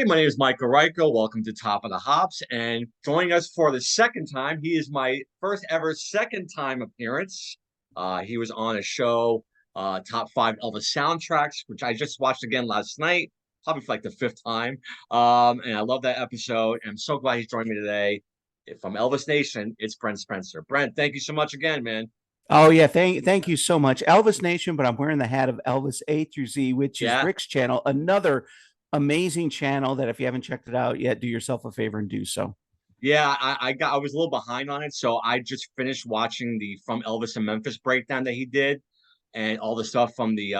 My name is Michael Reiko. Welcome to Top of the Hops. And joining us for the second time, he is my first ever second time appearance. He was on a show, Top 5 Elvis Soundtracks, which I just watched again last night, probably for like the fifth time. And I love that episode. And I'm so glad he's joining me today. From Elvis Nation, it's Brent Spencer. Brent, thank you so much again, man. Oh yeah, thank you so much, Elvis Nation. But I'm wearing the hat of Elvis A through Z, which is Yeah, Rick's channel, another amazing channel that if you haven't checked it out yet, do yourself a favor and do so. yeah, I was a little behind on it, so I just finished watching the From Elvis in Memphis breakdown that he did, and all the stuff from the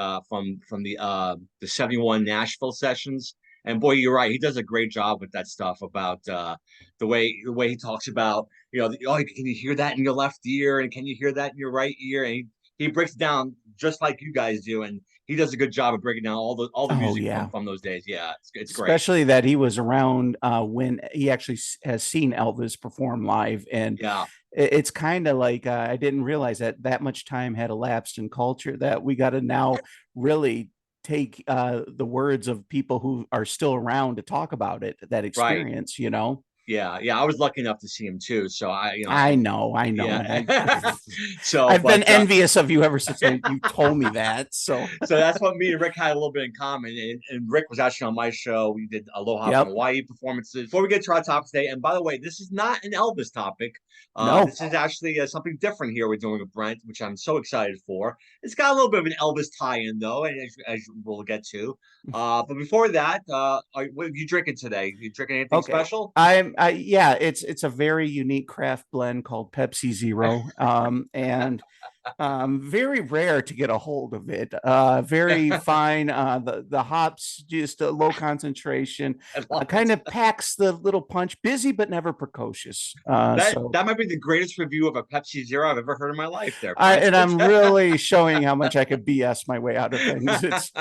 71 Nashville sessions. And boy, you're right, he does a great job with that stuff about the way he talks about, oh, can you hear that in your left ear, and can you hear that in your right ear, and he breaks it down just like you guys do, and he does a good job of breaking down all the Oh music from yeah, from those days. Yeah, it's great. especially that he was around when he actually has seen Elvis perform live, and Yeah, it's kind of like I didn't realize that that much time had elapsed in culture that we got to now really take the words of people who are still around to talk about it, that right. experience, you know. Yeah, yeah, I was lucky enough to see him too. So I know. yeah. So, I've been but envious of you ever since you told me that. So, so that's what me and Rick had a little bit in common. And Rick was actually on my show. We did Aloha from yep. Hawaii performances. Before we get to our topic today, and by the way, this is not an Elvis topic. No. This is actually something different here we're doing with Brent, which I'm so excited for. It's got a little bit of an Elvis tie-in though, and as we'll get to. But before that, what are you drinking today? You drinking anything Okay. special? Yeah, it's a very unique craft blend called Pepsi Zero. And very rare to get a hold of it. Very fine. The hops just a low concentration. I love it. Kind of packs the little punch. Busy but never precocious. That So that might be the greatest review of a Pepsi Zero I've ever heard in my life, there, I Brent. and I'm really showing how much I could BS my way out of things.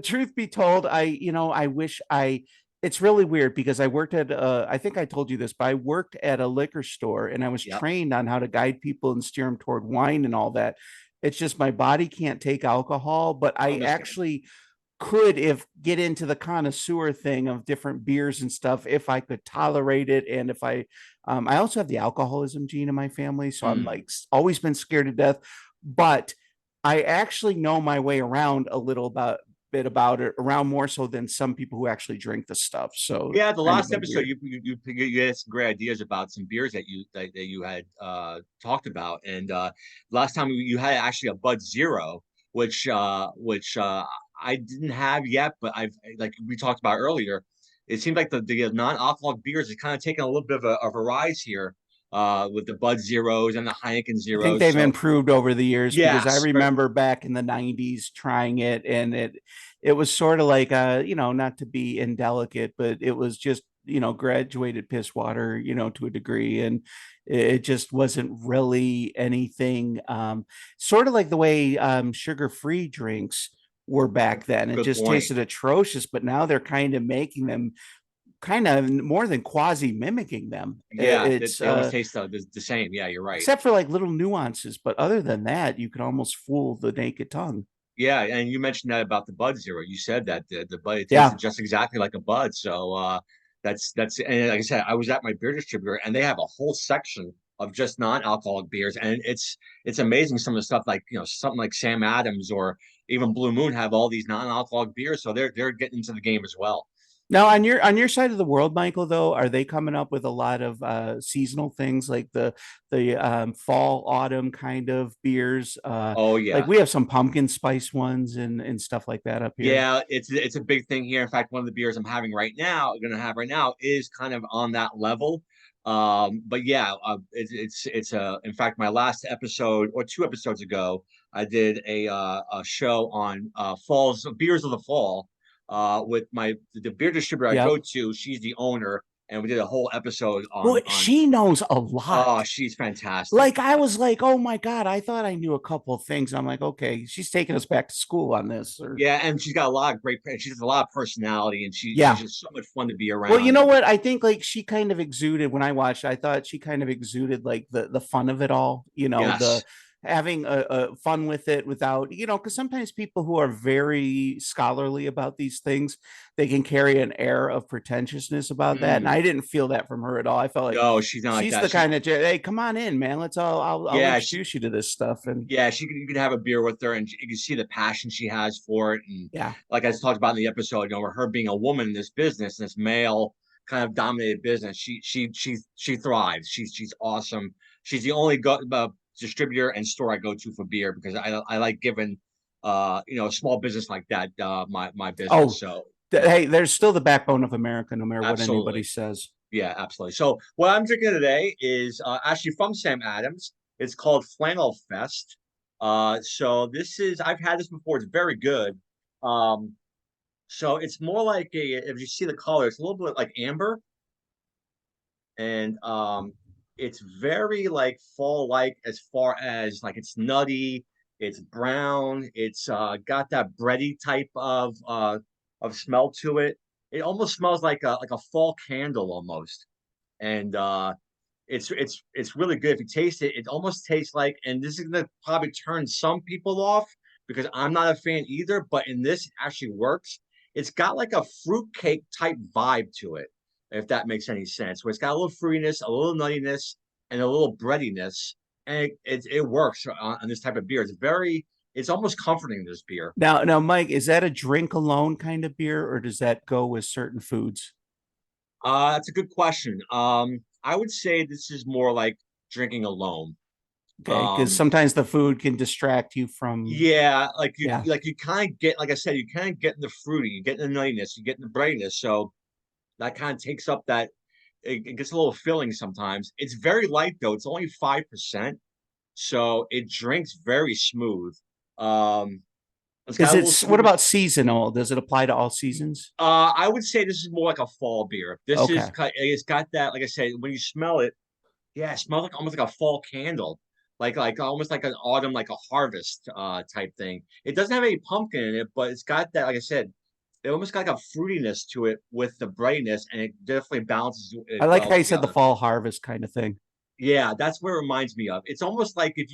Truth be told, I wish I it's really weird because I worked at I think I told you this, but I worked at a liquor store and I was Yep, trained on how to guide people and steer them toward wine and all that. It's just my body can't take alcohol, but I understand. actually could if get into the connoisseur thing of different beers and stuff if I could tolerate it, and if I also have the alcoholism gene in my family, so I'm Mm. like always been scared to death, but I actually know my way around a little bit about it, around more so than some people who actually drink the stuff. So Yeah, the kind of last a episode weird. you had some great ideas about some beers that you had talked about, and last time you had actually a Bud Zero, which I didn't have yet, but I've like we talked about earlier. It seems like the non-alcoholic beers is kind of taking a little bit of a rise here with the Bud Zeros and the Heineken I think Zeros. they've So improved over the years because I yes, remember back in the 90s trying it, and it was sort of like not to be indelicate, but it was just graduated piss water, to a degree, and it just wasn't really anything, sort of like the way sugar-free drinks were back then. It good just point. tasted atrocious, but now they're kind of making them kind of more than quasi mimicking them. Yeah, It's they almost taste the same. Yeah, you're right. except for like little nuances, but other than that, you can almost fool the naked tongue. Yeah, and you mentioned that about the Bud Zero. You said that the Bud it Yeah. tasted just exactly like a Bud. So that's and like I said, I was at my beer distributor and they have a whole section of just non-alcoholic beers, and it's amazing some of the stuff like something like Sam Adams or even Blue Moon have all these non-alcoholic beers, so they're getting into the game as well. Now on your side of the world, Michael, though, are they coming up with a lot of seasonal things like the fall, autumn kind of beers? Oh Like yeah, we have some pumpkin spice ones and stuff like that up here. yeah, it's a big thing here. In fact, one of the beers I'm having right now, gonna have right now, is kind of on that level. But yeah, it's in fact my last episode or two episodes ago, I did a show on falls beers of the fall with the beer distributor I go Yep. to. She's the owner, and we did a whole episode Well, on. she knows a Oh, lot. she's fantastic. Like I was like, oh my God, I thought I knew a couple of things. I'm like, okay, she's taking us back to school on this. Or Yeah, and she's got a lot of she has a lot of personality, and she's yeah. just so much fun to be Well, you around. know what? I think like she kind of exuded when I watched. I thought she kind of exuded like the fun of it all. Yes. having a fun with it without, because sometimes people who are very scholarly about these things, they can carry an air of pretentiousness about that. And Mm, I didn't feel that from her at all. I felt like no, she's not like she's that. the kind of, hey, come on in, man. I'll Yeah, she, introduce you to this stuff. And yeah, you can have a beer with her, and you can see the passion she has for it. And yeah. like I talked about in the episode, her being a woman in this business, this male kind of dominated business, she thrives. She's awesome. She's the only distributor and store I go to for beer because I like giving a small business like that my business. Oh, So yeah, hey, there's still the backbone of America, no matter what anybody absolutely. says. Yeah, absolutely. So what I'm drinking today is actually from Sam Adams. It's called Flannel Fest. So this is I've had this before. It's very good. Um, so it's more like if you see the color, it's a little bit like amber, and it's very like fall like as far as like it's nutty, it's brown, it's got that bready type of smell to it. It almost smells like a fall candle almost, and it's really good. If you taste it, it almost tastes like, and this is gonna probably turn some people off because I'm not a fan either, but in this it actually works. It's got like a fruitcake type vibe to it, if that makes any sense. Where it's got a little fruitiness, a little nuttiness, and a little breadiness, and it works on this type of beer. It's almost comforting, this beer. Now, Mike, is that a drink alone kind of beer, or does that go with certain foods? That's a good question. I would say this is more like drinking alone. Okay, because Um, sometimes the food can distract you from, Yeah, yeah. you kind of get, like I said, you kind of get in the fruity, you get in the nuttiness, you get in the brightness. So that kind of takes up that. It gets a little filling sometimes. It's very light though. It's only 5%, so it drinks very smooth. Um, it's got Is a little it, what sweetness. about seasonal? Does it apply to all seasons? I would say this is more like a fall beer. Okay. It's got that, like I said, when you smell it, yeah, it smells like almost like a fall candle, like almost like an autumn, like a harvest type thing. It doesn't have any pumpkin in it, but it's got that, like I said, it almost got like a fruitiness to it with the brightness, and it definitely balances I it like well how you said the together. fall harvest kind of thing. Yeah, that's what it reminds me of. It's almost like if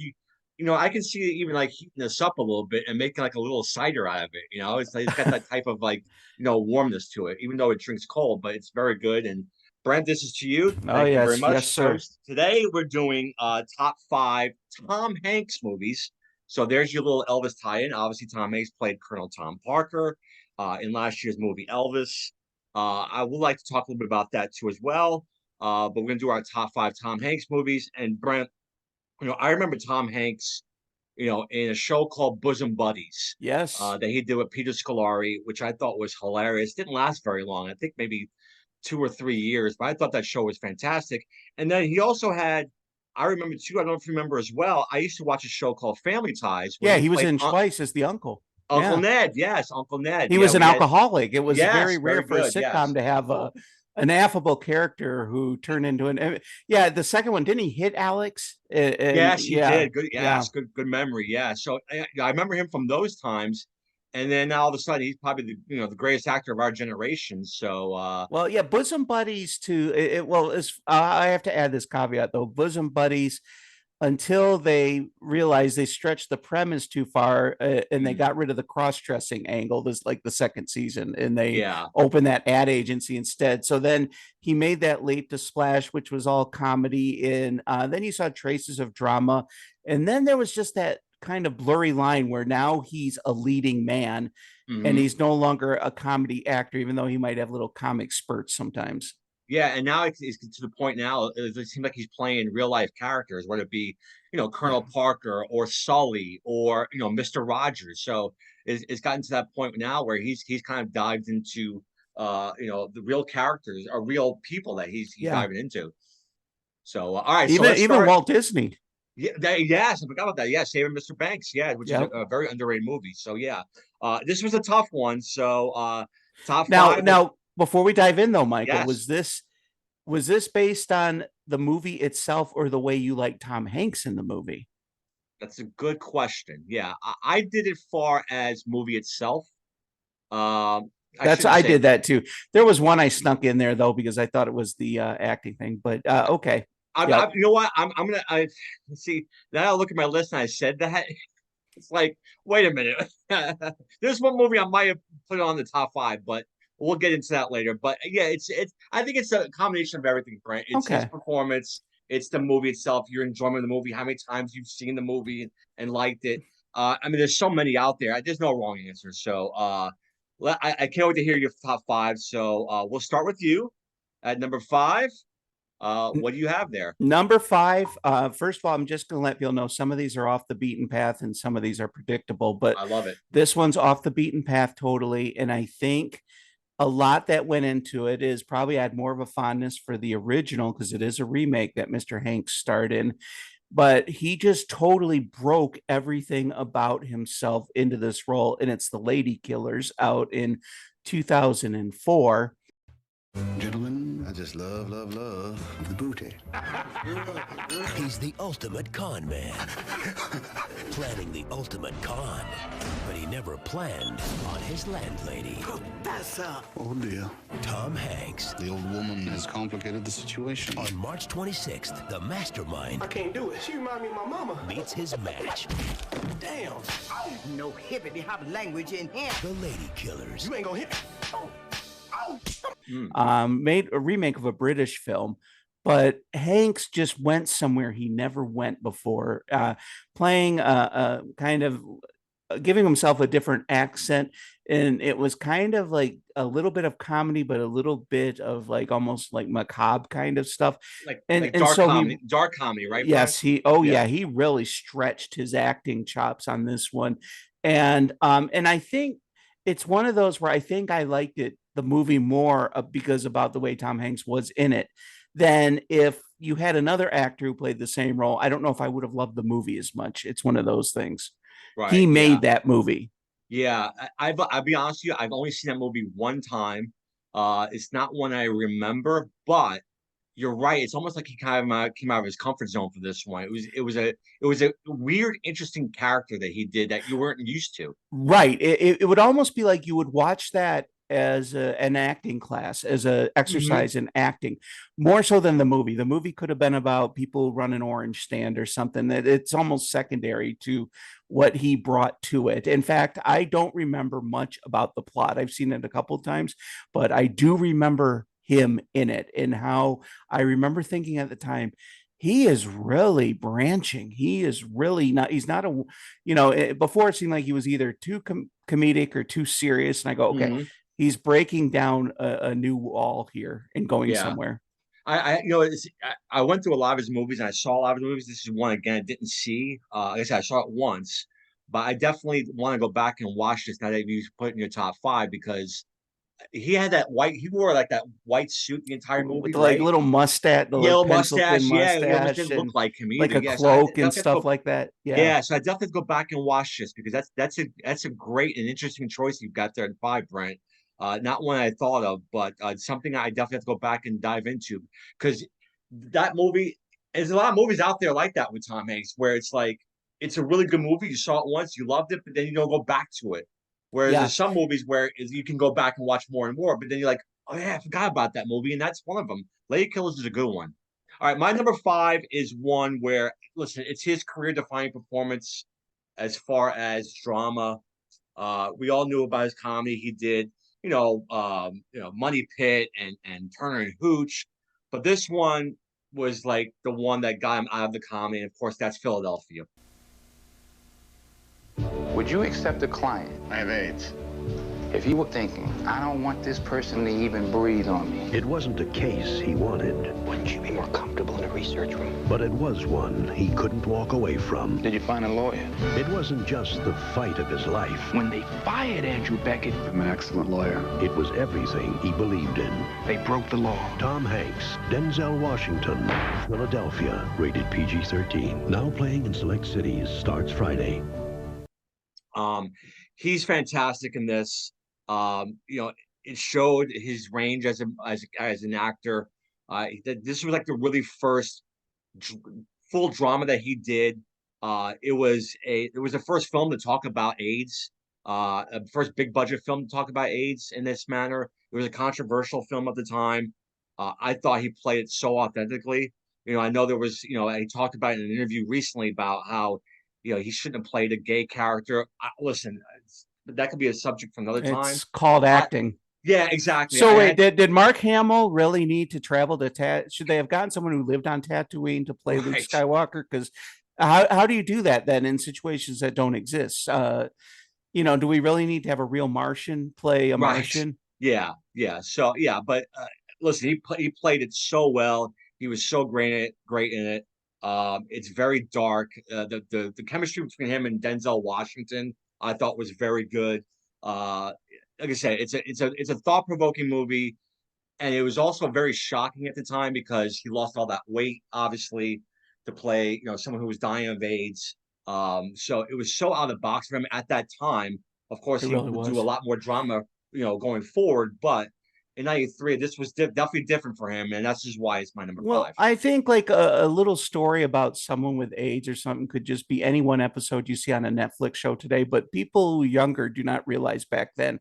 I can see it even like heating this up a little bit and making like a little cider out of it. It's like it's got that type of like warmness to it, even though it drinks cold, but it's very good. And Brent, this is to you. Oh, Thank you very yes. Yes, much. sir. Toast. Today we're doing top five Tom Hanks movies. So there's your little Elvis tie-in. Obviously, Tom Hanks played Colonel Tom Parker in last year's movie Elvis. I would like to talk a little bit about that too as well. But we're gonna do our top five Tom Hanks movies. And Brent, I remember Tom Hanks, in a show called Bosom Buddies, Yes. that he did with Peter Scolari, which I thought was hilarious. Didn't last very long. I think maybe 2 or 3 years, but I thought that show was fantastic. And then he also had, I remember too, I don't know if you remember as well, I used to watch a show called Family Ties where Yeah, he he was played in twice as the uncle. Uncle Yeah. Ned. Yes, Uncle Ned. He Yeah, was an we had, alcoholic. It was very yes, rare very for a good. sitcom Yes. to have an affable character who turned into yeah, the second one, didn't he hit Alex? And Yes, he yeah, did. Good. yeah. Yes, good memory. Yeah. So I remember him from those times, and then now all of a sudden he's probably the greatest actor of our generation. So Well, yeah, bosom buddies too. Well, I have to add this caveat though. Bosom buddies, until they realized they stretched the premise too far, and they mm, got rid of the cross-dressing angle. This like the second season, and they yeah, opened that ad agency instead. So then he made that leap to Splash, which was all comedy. And then you saw traces of drama, and then there was just that kind of blurry line where now he's a leading man and hmm he's no longer a comedy actor, even though he might have little comic spurts sometimes. yeah. And now it's to the point now. It seems like he's playing real life characters, whether it be Yeah. Colonel Parker or Sully or Mister Rogers. So it's gotten to that point now where he's kind of dived into the real characters or real people that he's Yeah. diving into. So all right, so let's Even start. Walt Disney. Yeah, yes, I forgot about that. Yeah, Saving Mr. Banks. Yeah, which is Yeah. a very underrated movie. So yeah, this was a tough one. So top Now, five. now before we dive in though, Michael, Yes, was this based on the movie itself or the way you like Tom Hanks in the movie? that's a good question. Yeah, I did it far as movie itself. I That's shouldn't I say. did that too. There was one I snuck in there though because I thought it was the acting thing, but okay. Yep. you know what? I'm gonna see now. I look at my list and I said that. It's like, wait a minute. There's one movie I might have put on the top five, but we'll get into that later. But yeah, it's. I think it's a combination of everything, Brent. It's his Okay. performance, it's the movie itself, your enjoyment of the movie, how many times you've seen the movie and liked it. I mean, there's so many out there. There's no wrong answer. So, I can't wait to hear your top five. So, we'll start with you at number five. What do you have there? Number five, first of all, I'm just going to let people know some of these are off the beaten path and some of these are predictable, but I love it. this one's off the beaten path totally. And I think a lot that went into it is probably I had more of a fondness for the original because it is a remake that Mr. Hanks starred in, but he just totally broke everything about himself into this role. And it's The Lady Killers out in 2004. Gentlemen, I just love the booty. He's the ultimate con man, planning the ultimate con, but he never planned on his landlady. Oh dear. Tom Hanks. The old woman has complicated the situation. On March 26th, the mastermind I can't do it. She remind me of my mama. meets his match. Damn. No hippity hop language in here. The Lady Killers. You ain't gonna hit me. Made a remake of a British film, but Hanks just went somewhere he never went before, playing a kind of giving himself a different accent. And it was kind of like a little bit of comedy, but a little bit of like almost like macabre kind of stuff. Like dark comedy, right? Yes, Yeah. he really stretched his acting chops on this one. And I think it's one of those where I think I liked the movie more because about the way Tom Hanks was in it than if you had another actor who played the same role. I don't know if I would have loved the movie as much. It's one of those things. Right. He Yeah. made that movie. Yeah. I'll be honest with you. I've only seen that movie one time. It's not one I remember, but you're right. It's almost like he kind of came out of his comfort zone for this one. It was a weird, interesting character that he did that you weren't used to. Right. It would almost be like you would watch that as an acting class, as a exercise in acting, more so than the movie. The movie could have been about people who run an orange stand or something. That it's almost secondary to what he brought to it. In fact, I don't remember much about the plot. I've seen it a couple of times, but I do remember him in it and how I remember thinking at the time, he is really branching. He is really not, he's not a, before it seemed like he was either too comedic or too serious. And I go, okay, he's breaking down a new wall here and going somewhere. I went through a lot of his movies and I saw a lot of his movies. This is one again I didn't see. Like I said, I saw it once, but I definitely want to go back and watch this now that you put it in your top five because he had he wore like that white suit the entire movie, with right? like little mustache, the Yellow pencil mustache, thin yeah, it almost mustache, didn't look like him like either. a cloak and stuff like that. Yeah, so I definitely have to go back and watch this because that's a great and interesting choice you've got there at five, Brent. Not one I thought of, but something I definitely have to go back and dive into because that movie. There's a lot of movies out there like that with Tom Hanks where it's like it's a really good movie. You saw it once, you loved it, but then you don't go back to it. Whereas there's some movies where you can go back and watch more and more, but then you're like, oh yeah, I forgot about that movie, and that's one of them. Lady Killers is a good one. All right, my number five is one where listen, it's his career-defining performance as far as drama. We all knew about his comedy. He did, Money Pit and Turner and Hooch, but this one was like the one that got him out of the comedy. And of course, that's Philadelphia. Would you accept a client I have AIDS. if you were thinking, I don't want this person to even breathe on me? It wasn't a case he wanted, Wouldn't you be more comfortable in a research room? but it was one he couldn't walk away from. Did you find a lawyer? It wasn't just the fight of his life. When they fired Andrew Beckett, I'm an excellent lawyer. It was everything he believed in. they broke the law. Tom Hanks, Denzel Washington, Philadelphia, rated PG-13. Now playing in select cities, starts Friday. He's fantastic in this. It showed his range as an actor. This was like the really first full drama that he did. It was the first film to talk about AIDS. A first big budget film to talk about AIDS in this manner. It was a controversial film at the time. I thought he played it so authentically. I know there was, he talked about in an interview recently about how, he shouldn't have played a gay character. Listen, that could be a subject for another time. It's called acting. Yeah, exactly. So wait, did Mark Hamill really need to travel to should they have gotten someone who lived on Tatooine to play Luke Skywalker? Because how do you do that then in situations that don't exist? Do we really need to have a real Martian play a Martian? Yeah. So yeah, but listen, he played it so well. He was so great in it. It's very dark. The chemistry between him and Denzel Washington, I thought, was very good. Like I said, it's a thought-provoking movie, and it was also very shocking at the time because he lost all that weight, obviously, to play someone who was dying of AIDS. So it was so out of the box for him at that time. Of course, he would do a lot more drama, going forward, but in 93, this was definitely different for him, and that's just why it's my number 5. I think like a little story about someone with AIDS or something could just be any one episode you see on a Netflix show today, but people younger do not realize back then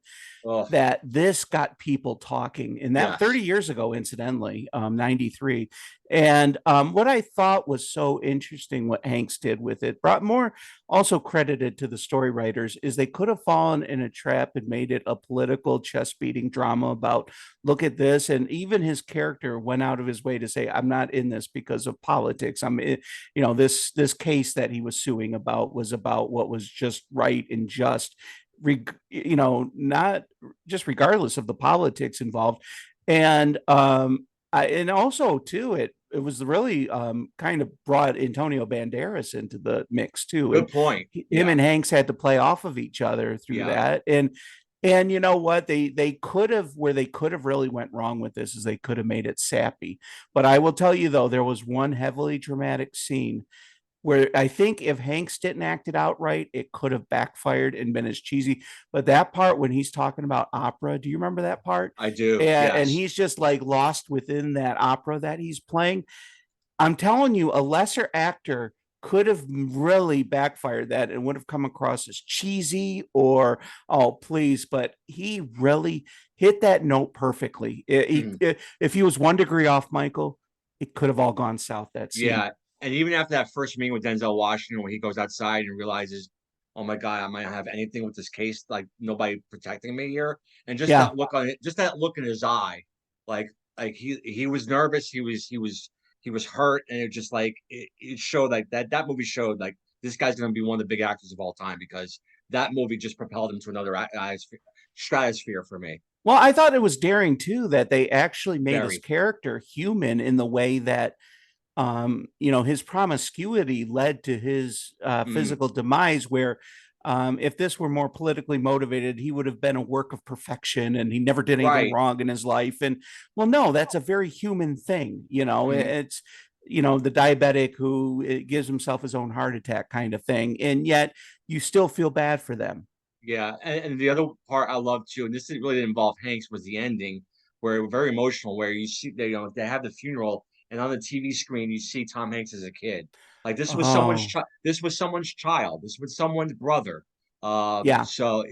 that this got people talking, and that 30 years ago, incidentally, 93. And what I thought was so interesting, what Hanks did with it, brought more, also credited to the story writers, is they could have fallen in a trap and made it a political chest beating drama about, look at this. And even his character went out of his way to say, I'm not in this because of politics. This case that he was suing about was about what was just right and just, not just regardless of the politics involved. And and also too, it was really kind of brought Antonio Banderas into the mix too. Good point. Him and Hanks had to play off of each other through that. And you know what, they could have really went wrong with this is they could have made it sappy. But I will tell you though, there was one heavily dramatic scene where I think if Hanks didn't act it out right, it could have backfired and been as cheesy. But that part when he's talking about opera, do you remember that part? I do. And he's just like lost within that opera that he's playing. I'm telling you, a lesser actor could have really backfired that and would have come across as cheesy or, oh, please. But he really hit that note perfectly. If he was 1 degree off, Michael, it could have all gone south that scene. Yeah. And even after that first meeting with Denzel Washington, when he goes outside and realizes, oh my God, I might not have anything with this case, like nobody protecting me here. And just that look on it, just that look in his eye, like he was nervous, he was hurt, and it just like it showed like that movie showed like this guy's gonna be one of the big actors of all time, because that movie just propelled him to another stratosphere for me. Well, I thought it was daring too that they actually made his character human in the way that his promiscuity led to his physical demise, where if this were more politically motivated, he would have been a work of perfection and he never did anything wrong in his life. And well, no, that's a very human thing. It's, the diabetic who gives himself his own heart attack kind of thing. And yet you still feel bad for them. Yeah. And the other part I love too, and this really didn't involve Hanks, was the ending, where very emotional, where you see they have the funeral, and on the TV screen, you see Tom Hanks as a kid. Like this was someone's child. This was someone's child. This was someone's brother. So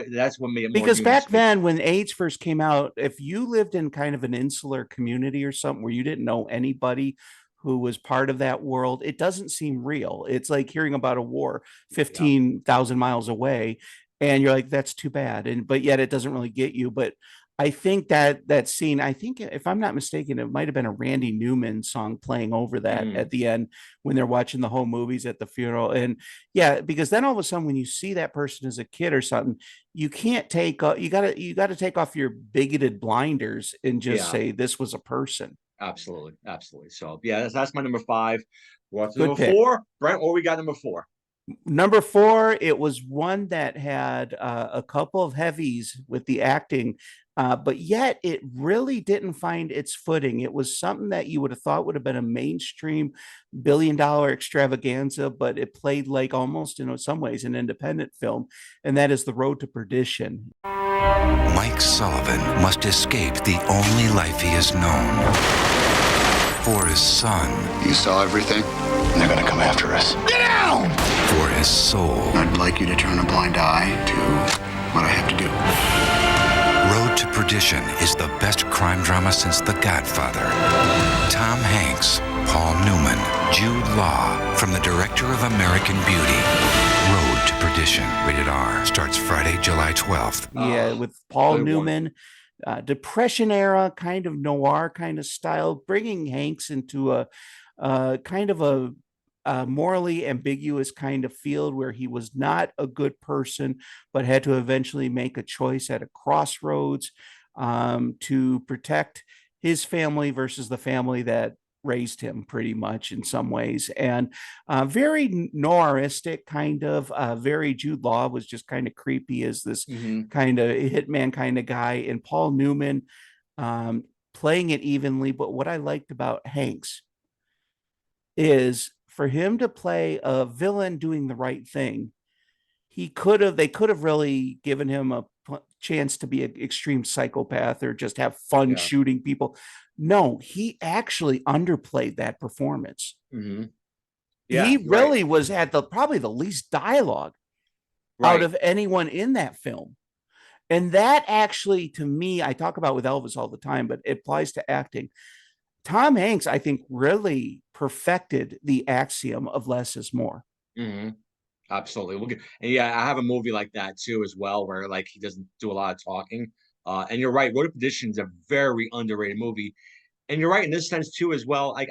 that's what made it more. Because back then, when AIDS first came out, if you lived in kind of an insular community or something where you didn't know anybody who was part of that world, it doesn't seem real. It's like hearing about a war 15,000 miles away, and you're like, that's too bad. But yet it doesn't really get you. But I think that scene, I think if I'm not mistaken, it might have been a Randy Newman song playing over that at the end when they're watching the whole movies at the funeral. And because then all of a sudden when you see that person as a kid or something, you can't take, you got to take off your bigoted blinders and just say this was a person. Absolutely. So that's my number 5. What's number 4? Brent, what we got number 4? Number 4, it was one that had a couple of heavies with the acting, but yet it really didn't find its footing. It was something that you would have thought would have been a mainstream billion-dollar extravaganza, but it played like almost in some ways an independent film, and that is The Road to Perdition. Mike Sullivan must escape the only life he has known for his son. You saw everything? They're gonna come after us. Get down! For his soul. I'd like you to turn a blind eye to what I have to do. Road to Perdition is the best crime drama since The Godfather. Tom Hanks, Paul Newman, Jude Law, from the director of American Beauty. Road to Perdition, rated R, starts Friday, July 12th. Yeah, with Paul really Newman, Depression era kind of noir kind of style, bringing Hanks into a kind of a morally ambiguous kind of field where he was not a good person, but had to eventually make a choice at a crossroads to protect his family versus the family that raised him, pretty much in some ways. And very noiristic kind of, very Jude Law was just kind of creepy as this kind of hitman kind of guy, and Paul Newman playing it evenly. But what I liked about Hanks is for him to play a villain doing the right thing, they could have really given him a chance to be an extreme psychopath or just have fun shooting people. No, he actually underplayed that performance. Yeah, He really had probably the least dialogue out of anyone in that film. And that actually, to me, I talk about with Elvis all the time, but it applies to acting. Tom Hanks, I think, really perfected the axiom of less is more. Absolutely. And yeah, I have a movie like that too, as well, where like he doesn't do a lot of talking. And you're right, Road to Perdition is a very underrated movie. And you're right in this sense too, as well. Like,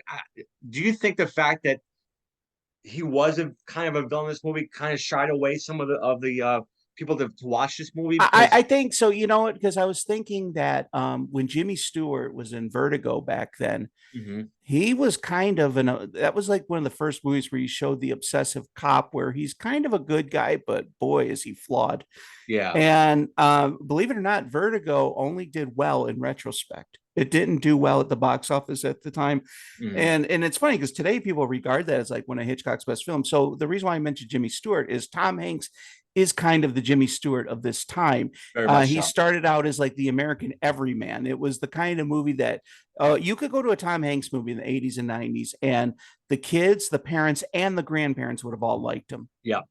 do you think the fact that he was a kind of a villain in this movie kind of shied away some of the people to watch this movie? I think so. You know what? Because I was thinking that when Jimmy Stewart was in Vertigo back then, he was kind of that was like one of the first movies where he showed the obsessive cop, where he's kind of a good guy, but boy, is he flawed. Yeah. And believe it or not, Vertigo only did well in retrospect. It didn't do well at the box office at the time. And it's funny because today people regard that as like one of Hitchcock's best films. So the reason why I mentioned Jimmy Stewart is Tom Hanks is kind of the Jimmy Stewart of this time. He started out as like the American everyman. It was the kind of movie that you could go to a Tom Hanks movie in the 80s and 90s, and the kids, the parents, and the grandparents would have all liked him. Yeah.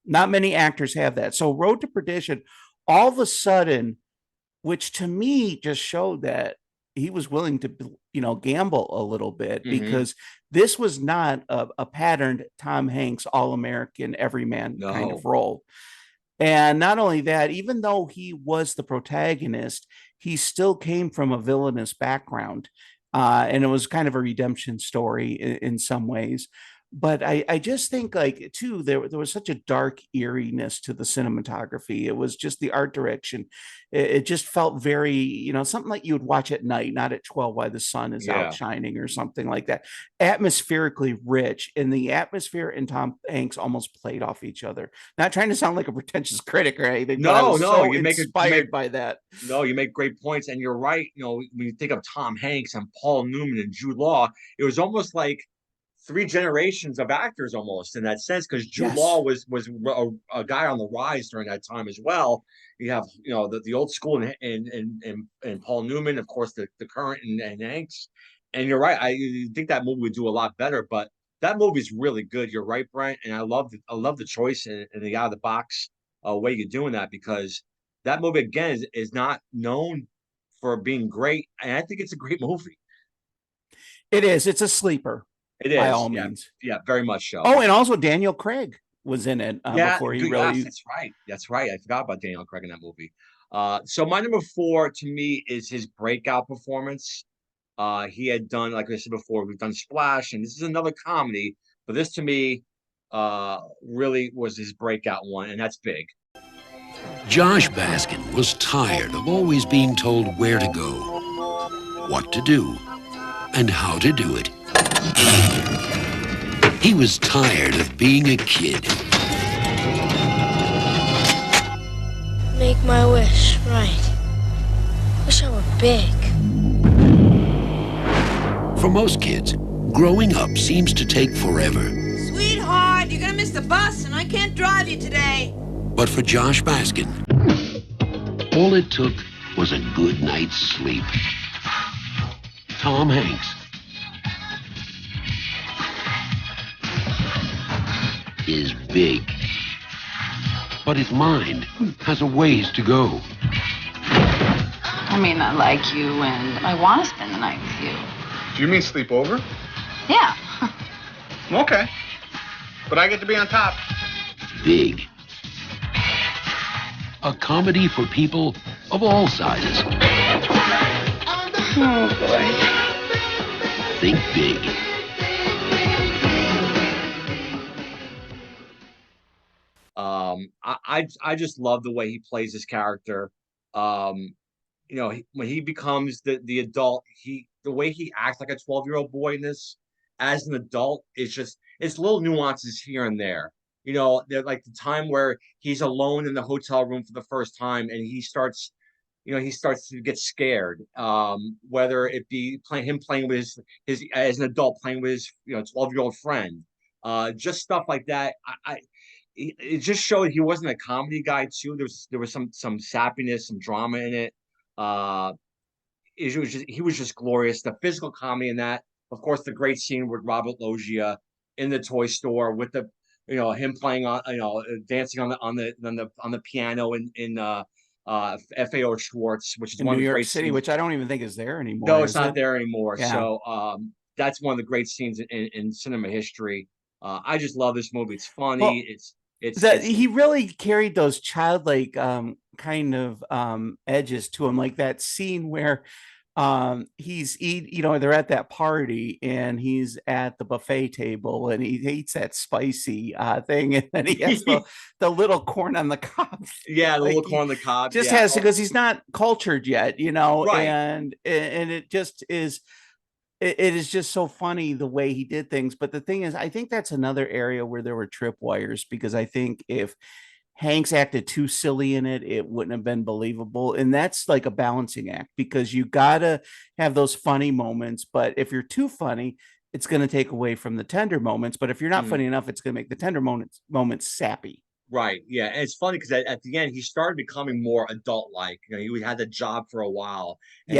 Not many actors have that. So Road to Perdition, all of a sudden, which to me just showed that he was willing to, gamble a little bit, because this was not a patterned Tom Hanks all-American everyman kind of role. And not only that, even though he was the protagonist, he still came from a villainous background. And it was kind of a redemption story in some ways. But I just think, like, too, there was such a dark eeriness to the cinematography. It was just the art direction. It just felt very, something like you would watch at night, not at 12 while the sun is out shining or something like that. Atmospherically rich. And the atmosphere and Tom Hanks almost played off each other. Not trying to sound like a pretentious critic or anything. You make inspired by that. No, you make great points. And you're right. When you think of Tom Hanks and Paul Newman and Jude Law, it was almost like three generations of actors almost in that sense, because Jude Law was a guy on the rise during that time as well. You have the old school and Paul Newman, of course, the current and Hanks. And you're right, I think that movie would do a lot better, but that movie's really good. You're right, Brent, and I love the choice and the out of the box way you're doing that, because that movie again is not known for being great, and I think it's a great movie. It is. It's a sleeper. It is, by all means. Yeah, very much so. Oh, and also Daniel Craig was in it before he really. That's right. That's right. I forgot about Daniel Craig in that movie. So my number 4 to me is his breakout performance. He had done, like I said before, we've done Splash, and this is another comedy, but this to me really was his breakout one, and that's Big. Josh Baskin was tired of always being told where to go, what to do, and how to do it. He was tired of being a kid. Make my wish right. Wish I were big. For most kids, growing up seems to take forever. Sweetheart, you're gonna miss the bus and I can't drive you today. But for Josh Baskin, all it took was a good night's sleep. Tom Hanks is big, but his mind has a ways to go. I mean, I like you and I want to spend the night with you. Do you mean sleep over? Yeah. Okay. But I get to be on top. Big. A comedy for people of all sizes. Oh, boy. Think big. I just love the way he plays his character. You know, when he becomes the adult, the way he acts like a 12-year-old boy in this as an adult is just, it's little nuances here and there. You know, they're like the time where he's alone in the hotel room for the first time and he starts to get scared. Whether it be playing with his as an adult playing with his 12-year-old friend. Just stuff like that. It just showed he wasn't a comedy guy too. There was some sappiness, some drama in it. He was just glorious. The physical comedy in that, of course, the great scene with Robert Loggia in the toy store with the him playing on dancing on the piano in FAO Schwartz, which is in one New of the York great City, scenes. which I don't even think is there anymore. No, it's is not it? there anymore. Yeah. So that's one of the great scenes in cinema history. I just love this movie. It's funny. Well, It's he really carried those childlike kind of edges to him, like that scene where they're at that party and he's at the buffet table and he eats that spicy thing, and then he has the little corn on the cob. Yeah, the like little corn on the cob. Just yeah. has to, because he's not cultured yet, Right. and it just is. It is just so funny the way he did things. But the thing is, I think that's another area where there were tripwires, because I think if Hanks acted too silly in it, it wouldn't have been believable. And that's like a balancing act, because you gotta have those funny moments. But if you're too funny, it's going to take away from the tender moments. But if you're not funny enough, it's going to make the tender moments sappy. Right. Yeah. And it's funny because at the end he started becoming more adult like. He had a job for a while and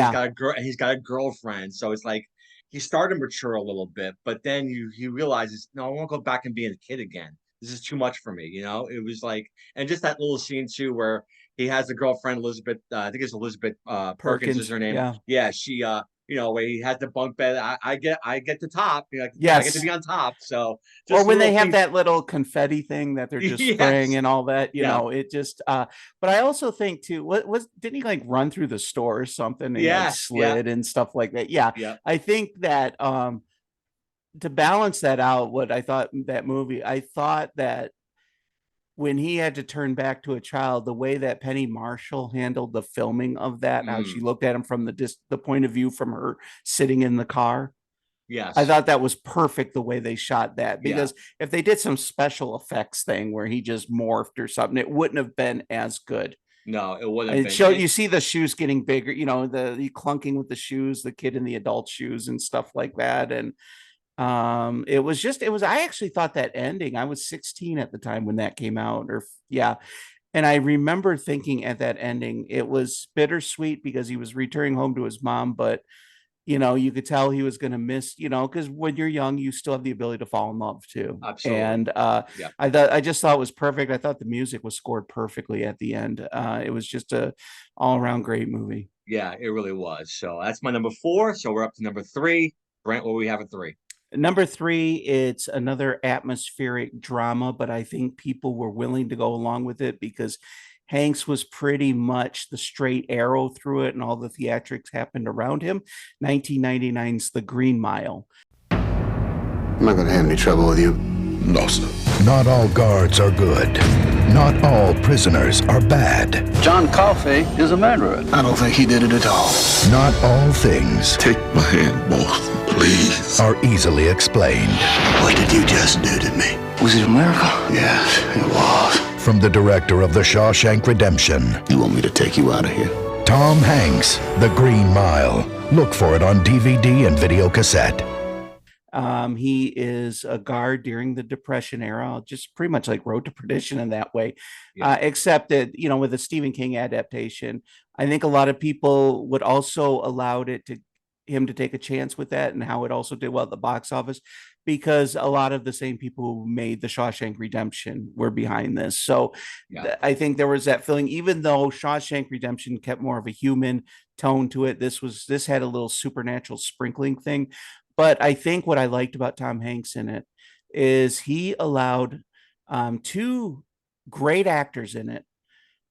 he's got a girlfriend. So it's like he started to mature a little bit, but then he realizes, no, I won't go back and being a kid again. This is too much for me. It was like, and just that little scene too where he has a girlfriend, Elizabeth, I think it's Elizabeth Perkins is her name. Yeah, she where he has the bunk bed. I get the top. I get to be on top. So or when they have that little confetti thing that they're just spraying and all that, it just but I also think too, didn't he like run through the store or something and like slid and stuff like that? Yeah. I think that to balance that out, what I thought that movie, I thought that when he had to turn back to a child, the way that Penny Marshall handled the filming of that, how she looked at him from the point of view from her sitting in the car. Yes. I thought that was perfect the way they shot that, because if they did some special effects thing where he just morphed or something, it wouldn't have been as good. No, it wouldn't. It showed, you see the shoes getting bigger, the clunking with the shoes, the kid in the adult shoes and stuff like that. And I actually thought that ending, I was 16 at the time when that came out, and I remember thinking at that ending it was bittersweet because he was returning home to his mom, but you could tell he was going to miss, because when you're young you still have the ability to fall in love too. Absolutely. And I just thought it was perfect. I thought the music was scored perfectly at the end. It was just a all-around great movie. Yeah, it really was. So that's my number 4. So we're up to number 3. Brent, what do we have at 3? Number 3, it's another atmospheric drama, but I think people were willing to go along with it because Hanks was pretty much the straight arrow through it, and all the theatrics happened around him. 1999's The Green Mile. I'm not gonna have any trouble with you. No, sir. Not all guards are good. Not all prisoners are bad. John Coffey is a murderer. I don't think he did it at all. Not all things Take my hand, Boston, please. are easily explained. What did you just do to me? Was it a miracle? Yes, it was. From the director of The Shawshank Redemption, You want me to take you out of here? Tom Hanks, The Green Mile. Look for it on DVD and video cassette. He is a guard during the Depression era, just pretty much like Road to Perdition in that way, except that, with a Stephen King adaptation, I think a lot of people would also allowed him to take a chance with that, and how it also did well at the box office, because a lot of the same people who made The Shawshank Redemption were behind this. So I think there was that feeling, even though Shawshank Redemption kept more of a human tone to it. This had a little supernatural sprinkling thing. But I think what I liked about Tom Hanks in it is he allowed two great actors in it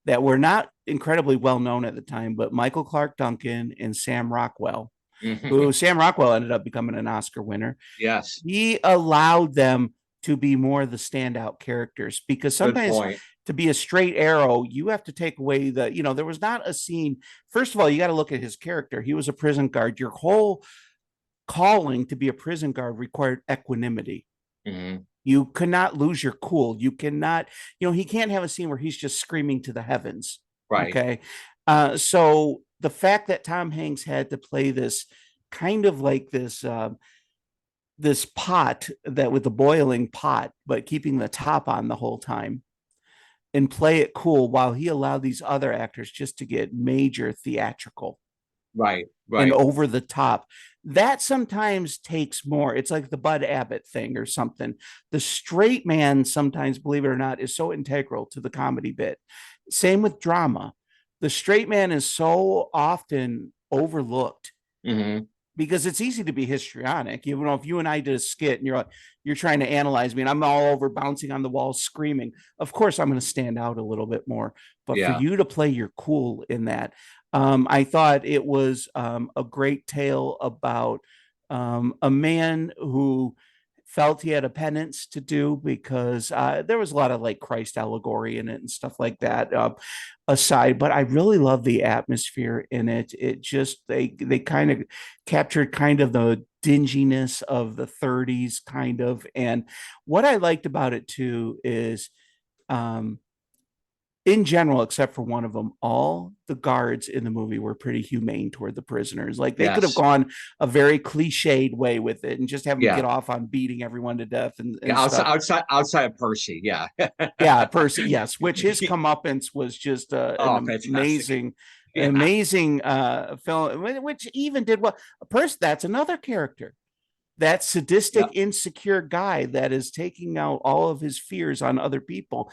that were not incredibly well known at the time, but Michael Clark Duncan and Sam Rockwell, who Sam Rockwell ended up becoming an Oscar winner. Yes. He allowed them to be more the standout characters, because sometimes to be a straight arrow, you have to take away there was not a scene. First of all, you got to look at his character. He was a prison guard. Your whole calling to be a prison guard required equanimity. Mm-hmm. You could not lose your cool. You cannot, he can't have a scene where he's just screaming to the heavens. Right. Okay. So the fact that Tom Hanks had to play this kind of like this pot, that with the boiling pot, but keeping the top on the whole time, and play it cool while he allowed these other actors just to get major theatrical. Right. And over the top. That sometimes takes more. It's like the Bud Abbott thing or something. The straight man sometimes, believe it or not, is so integral to the comedy bit. Same with drama. The straight man is so often overlooked because it's easy to be histrionic. If you and I did a skit and you're trying to analyze me and I'm all over bouncing on the walls screaming, of course I'm going to stand out a little bit more. But for you to play your cool in that, I thought it was a great tale about a man who felt he had a penance to do, because there was a lot of like Christ allegory in it and stuff like that aside. But I really love the atmosphere in it. It just, they kind of captured kind of the dinginess of the 30s kind of. And what I liked about it too is in general, except for one of them, all the guards in the movie were pretty humane toward the prisoners. Like they could have gone a very cliched way with it and just have them get off on beating everyone to death and outside of Percy. Yeah. Yeah. Percy. Yes. Which his comeuppance was just an amazing film, which even did what Percy. That's another character. That sadistic, insecure guy that is taking out all of his fears on other people.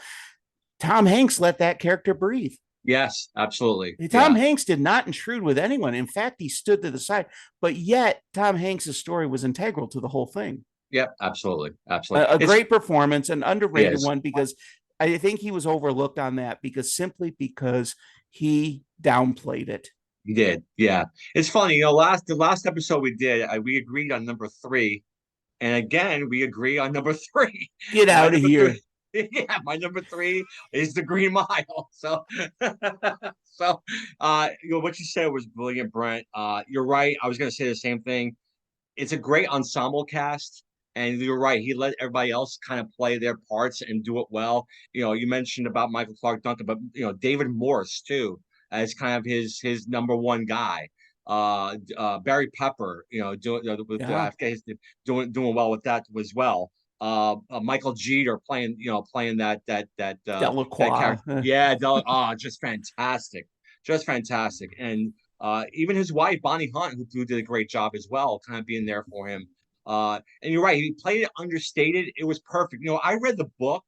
Tom Hanks let that character breathe. Yes, absolutely. Tom Hanks did not intrude with anyone. In fact, he stood to the side, but yet Tom Hanks' story was integral to the whole thing. Yep, absolutely. A great performance, an underrated one, because I think he was overlooked on that because he downplayed it. He did. Yeah. It's funny, the last episode we did, we agreed on number 3. And again, we agree on number 3. Get out of here. Yeah, my number 3 is The Green Mile. So, what you said was brilliant, Brent. You're right. I was going to say the same thing. It's a great ensemble cast, and you're right. He let everybody else kind of play their parts and do it well. You mentioned about Michael Clark Duncan, but David Morse too, as kind of his number one guy. Barry Pepper, doing well with that as well. Michael Jeter playing that Delacroix. Just fantastic. And even his wife Bonnie Hunt, who did a great job as well, kind of being there for him. And you're right, he played it understated. It was perfect. I read the book.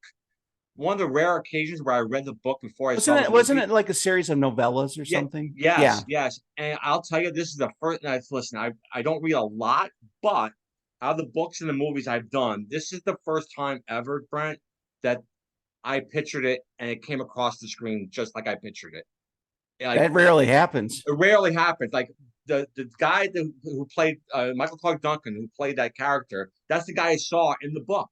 One of the rare occasions where I read the book before wasn't it like a series of novellas or something? Yes. And I'll tell you, this is the first. Listen, I don't read a lot, but out of the books and the movies I've done, this is the first time ever, Brent, that I pictured it and it came across the screen just like I pictured it. That rarely happens. It rarely happens. Like the guy who played Michael Clark Duncan, who played that character, that's the guy I saw in the book.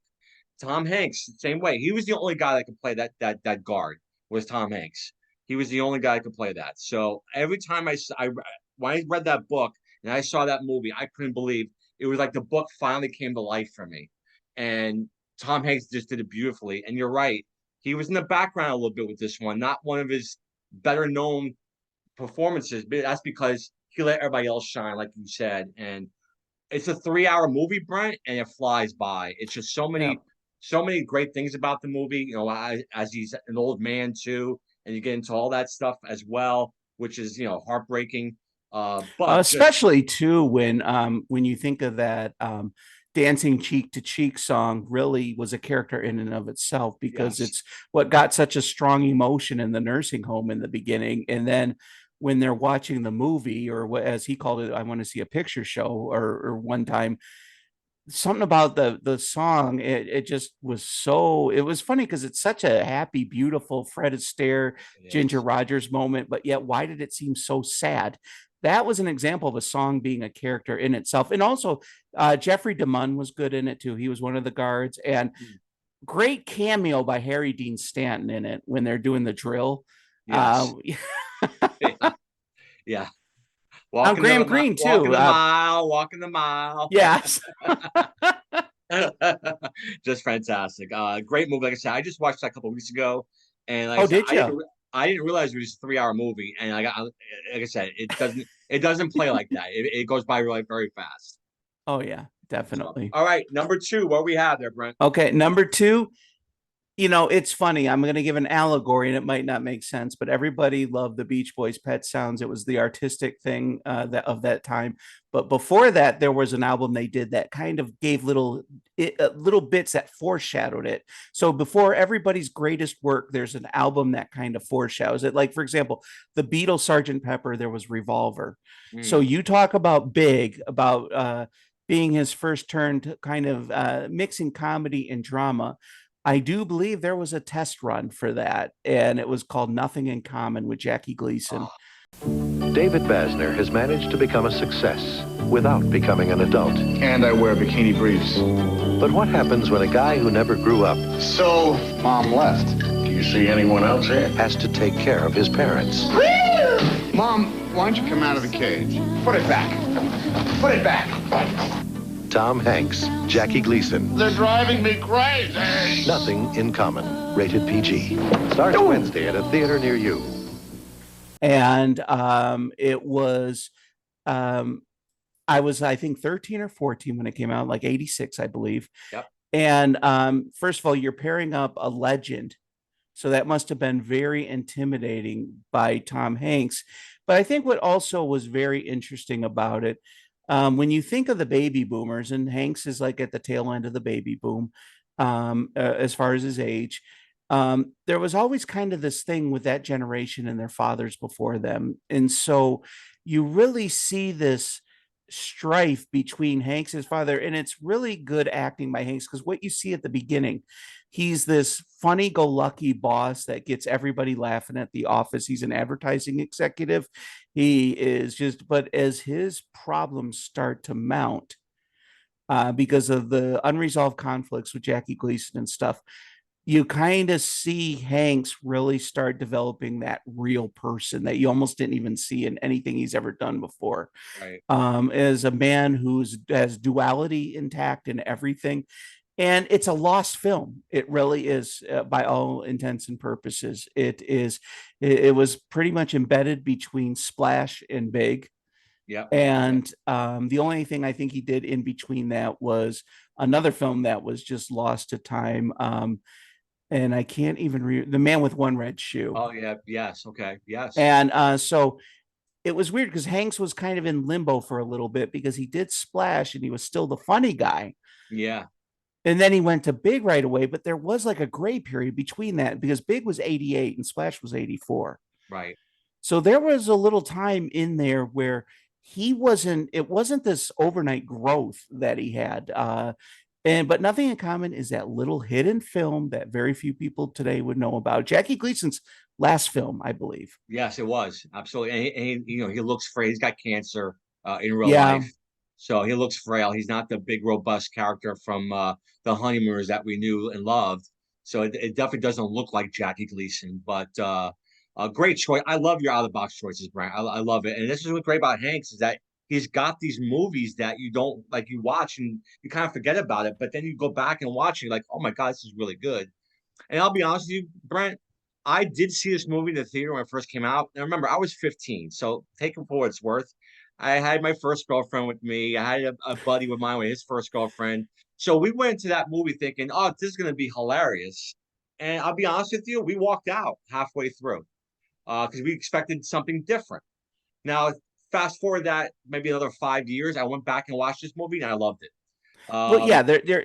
Tom Hanks, same way. He was the only guy that could play that guard, was Tom Hanks. He was the only guy that could play that. So every time when I read that book and I saw that movie, I couldn't believe it was like the book finally came to life for me. And Tom Hanks just did it beautifully. And you're right. He was in the background a little bit with this one, not one of his better known performances, but that's because he let everybody else shine, like you said. And it's a 3-hour movie, Brent, and it flies by. It's just so many great things about the movie, as he's an old man too, and you get into all that stuff as well, which is, heartbreaking. But especially too, when you think of that, Dancing Cheek to Cheek song really was a character in and of itself, because it's what got such a strong emotion in the nursing home in the beginning. And then when they're watching the movie, or what, as he called it, I want to see a picture show, or one time, something about the song, it just was so, it was funny because it's such a happy, beautiful Fred Astaire, Ginger Rogers moment, but yet why did it seem so sad? That was an example of a song being a character in itself. And also Jeffrey DeMunn was good in it too. He was one of the guards, and great cameo by Harry Dean Stanton in it when they're doing the drill. Yes. Yeah. Graham Greene too. Walking the mile. Yes. Just fantastic. Great movie. Like I said, I just watched that a couple of weeks ago, and I didn't realize it was a 3-hour movie. And like I said, it doesn't play like that. It goes by really very fast. Oh yeah, definitely. So, all right, number 2. What do we have there, Brent? Okay, number 2. It's funny. I'm going to give an allegory, and it might not make sense, but everybody loved the Beach Boys' Pet Sounds. It was the artistic thing of that time. But before that, there was an album they did that kind of gave little bits that foreshadowed it. So before everybody's greatest work, there's an album that kind of foreshadows it. Like, for example, the Beatles' Sgt. Pepper, there was Revolver. So you talk about Big, about being his first turn to kind of mixing comedy and drama. I do believe there was a test run for that, and it was called Nothing in Common with Jackie Gleason. David Basner has managed to become a success without becoming an adult. And I wear bikini briefs. But what happens when a guy who never grew up... So, Mom left. Do you see anyone else here? ...has to take care of his parents? Mom, why don't you come out of the cage? Put it back. Put it back. Tom Hanks, Jackie Gleason. They're driving me crazy. Nothing in Common. Rated PG. Starts Wednesday at a theater near you. And it was, I was, I think, 13 or 14 when it came out, like 86, I believe. Yep. And first of all, you're pairing up a legend. So that must have been very intimidating by Tom Hanks. But I think what also was very interesting about it, when you think of the baby boomers, and Hanks is like at the tail end of the baby boom, as far as his age, there was always kind of this thing with that generation and their fathers before them. And so you really see this strife between Hanks and his father, and it's really good acting by Hanks, because what you see at the beginning, he's this funny-go-lucky boss that gets everybody laughing at the office. He's an advertising executive. He is just, but as his problems start to mount, because of the unresolved conflicts with Jackie Gleason and stuff, you kind of see Hanks really start developing that real person that you almost didn't even see in anything he's ever done before. Right. As a man has duality intact in everything. And it's a lost film. It really is, by all intents and purposes. It was pretty much embedded between Splash and Big. Yeah. And the only thing I think he did in between that was another film that was just lost to time. And I can't even The Man with One Red Shoe. Oh yeah. Yes. Okay. Yes. And so it was weird because Hanks was kind of in limbo for a little bit, because he did Splash and he was still the funny guy. Yeah. And then he went to Big right away, but there was like a gray period between that, because Big was 88 and Splash was 84. Right. So there was a little time in there where it wasn't this overnight growth that he had. But Nothing in Common is that little hidden film that very few people today would know about. Jackie Gleason's last film, I believe. Yes, it was. Absolutely. And he looks frail. He's got cancer in real life. So he looks frail. He's not the big, robust character from the Honeymooners that we knew and loved. So it definitely doesn't look like Jackie Gleason, but a great choice. I love your out-of-the-box choices, Brian. I love it. And this is what's great about Hanks, is that he's got these movies that you don't, like, you watch and you kind of forget about it, but then you go back and watch it, you're like, oh my God, this is really good. And I'll be honest with you, Brent, I did see this movie in the theater when it first came out. And remember, I was 15, so take it for what it's worth. I had my first girlfriend with me. I had a buddy with mine with his first girlfriend. So we went into that movie thinking, oh, this is going to be hilarious. And I'll be honest with you, we walked out halfway through because we expected something different. Now, fast forward that maybe another 5 years, I went back and watched this movie and I loved it. Well, yeah,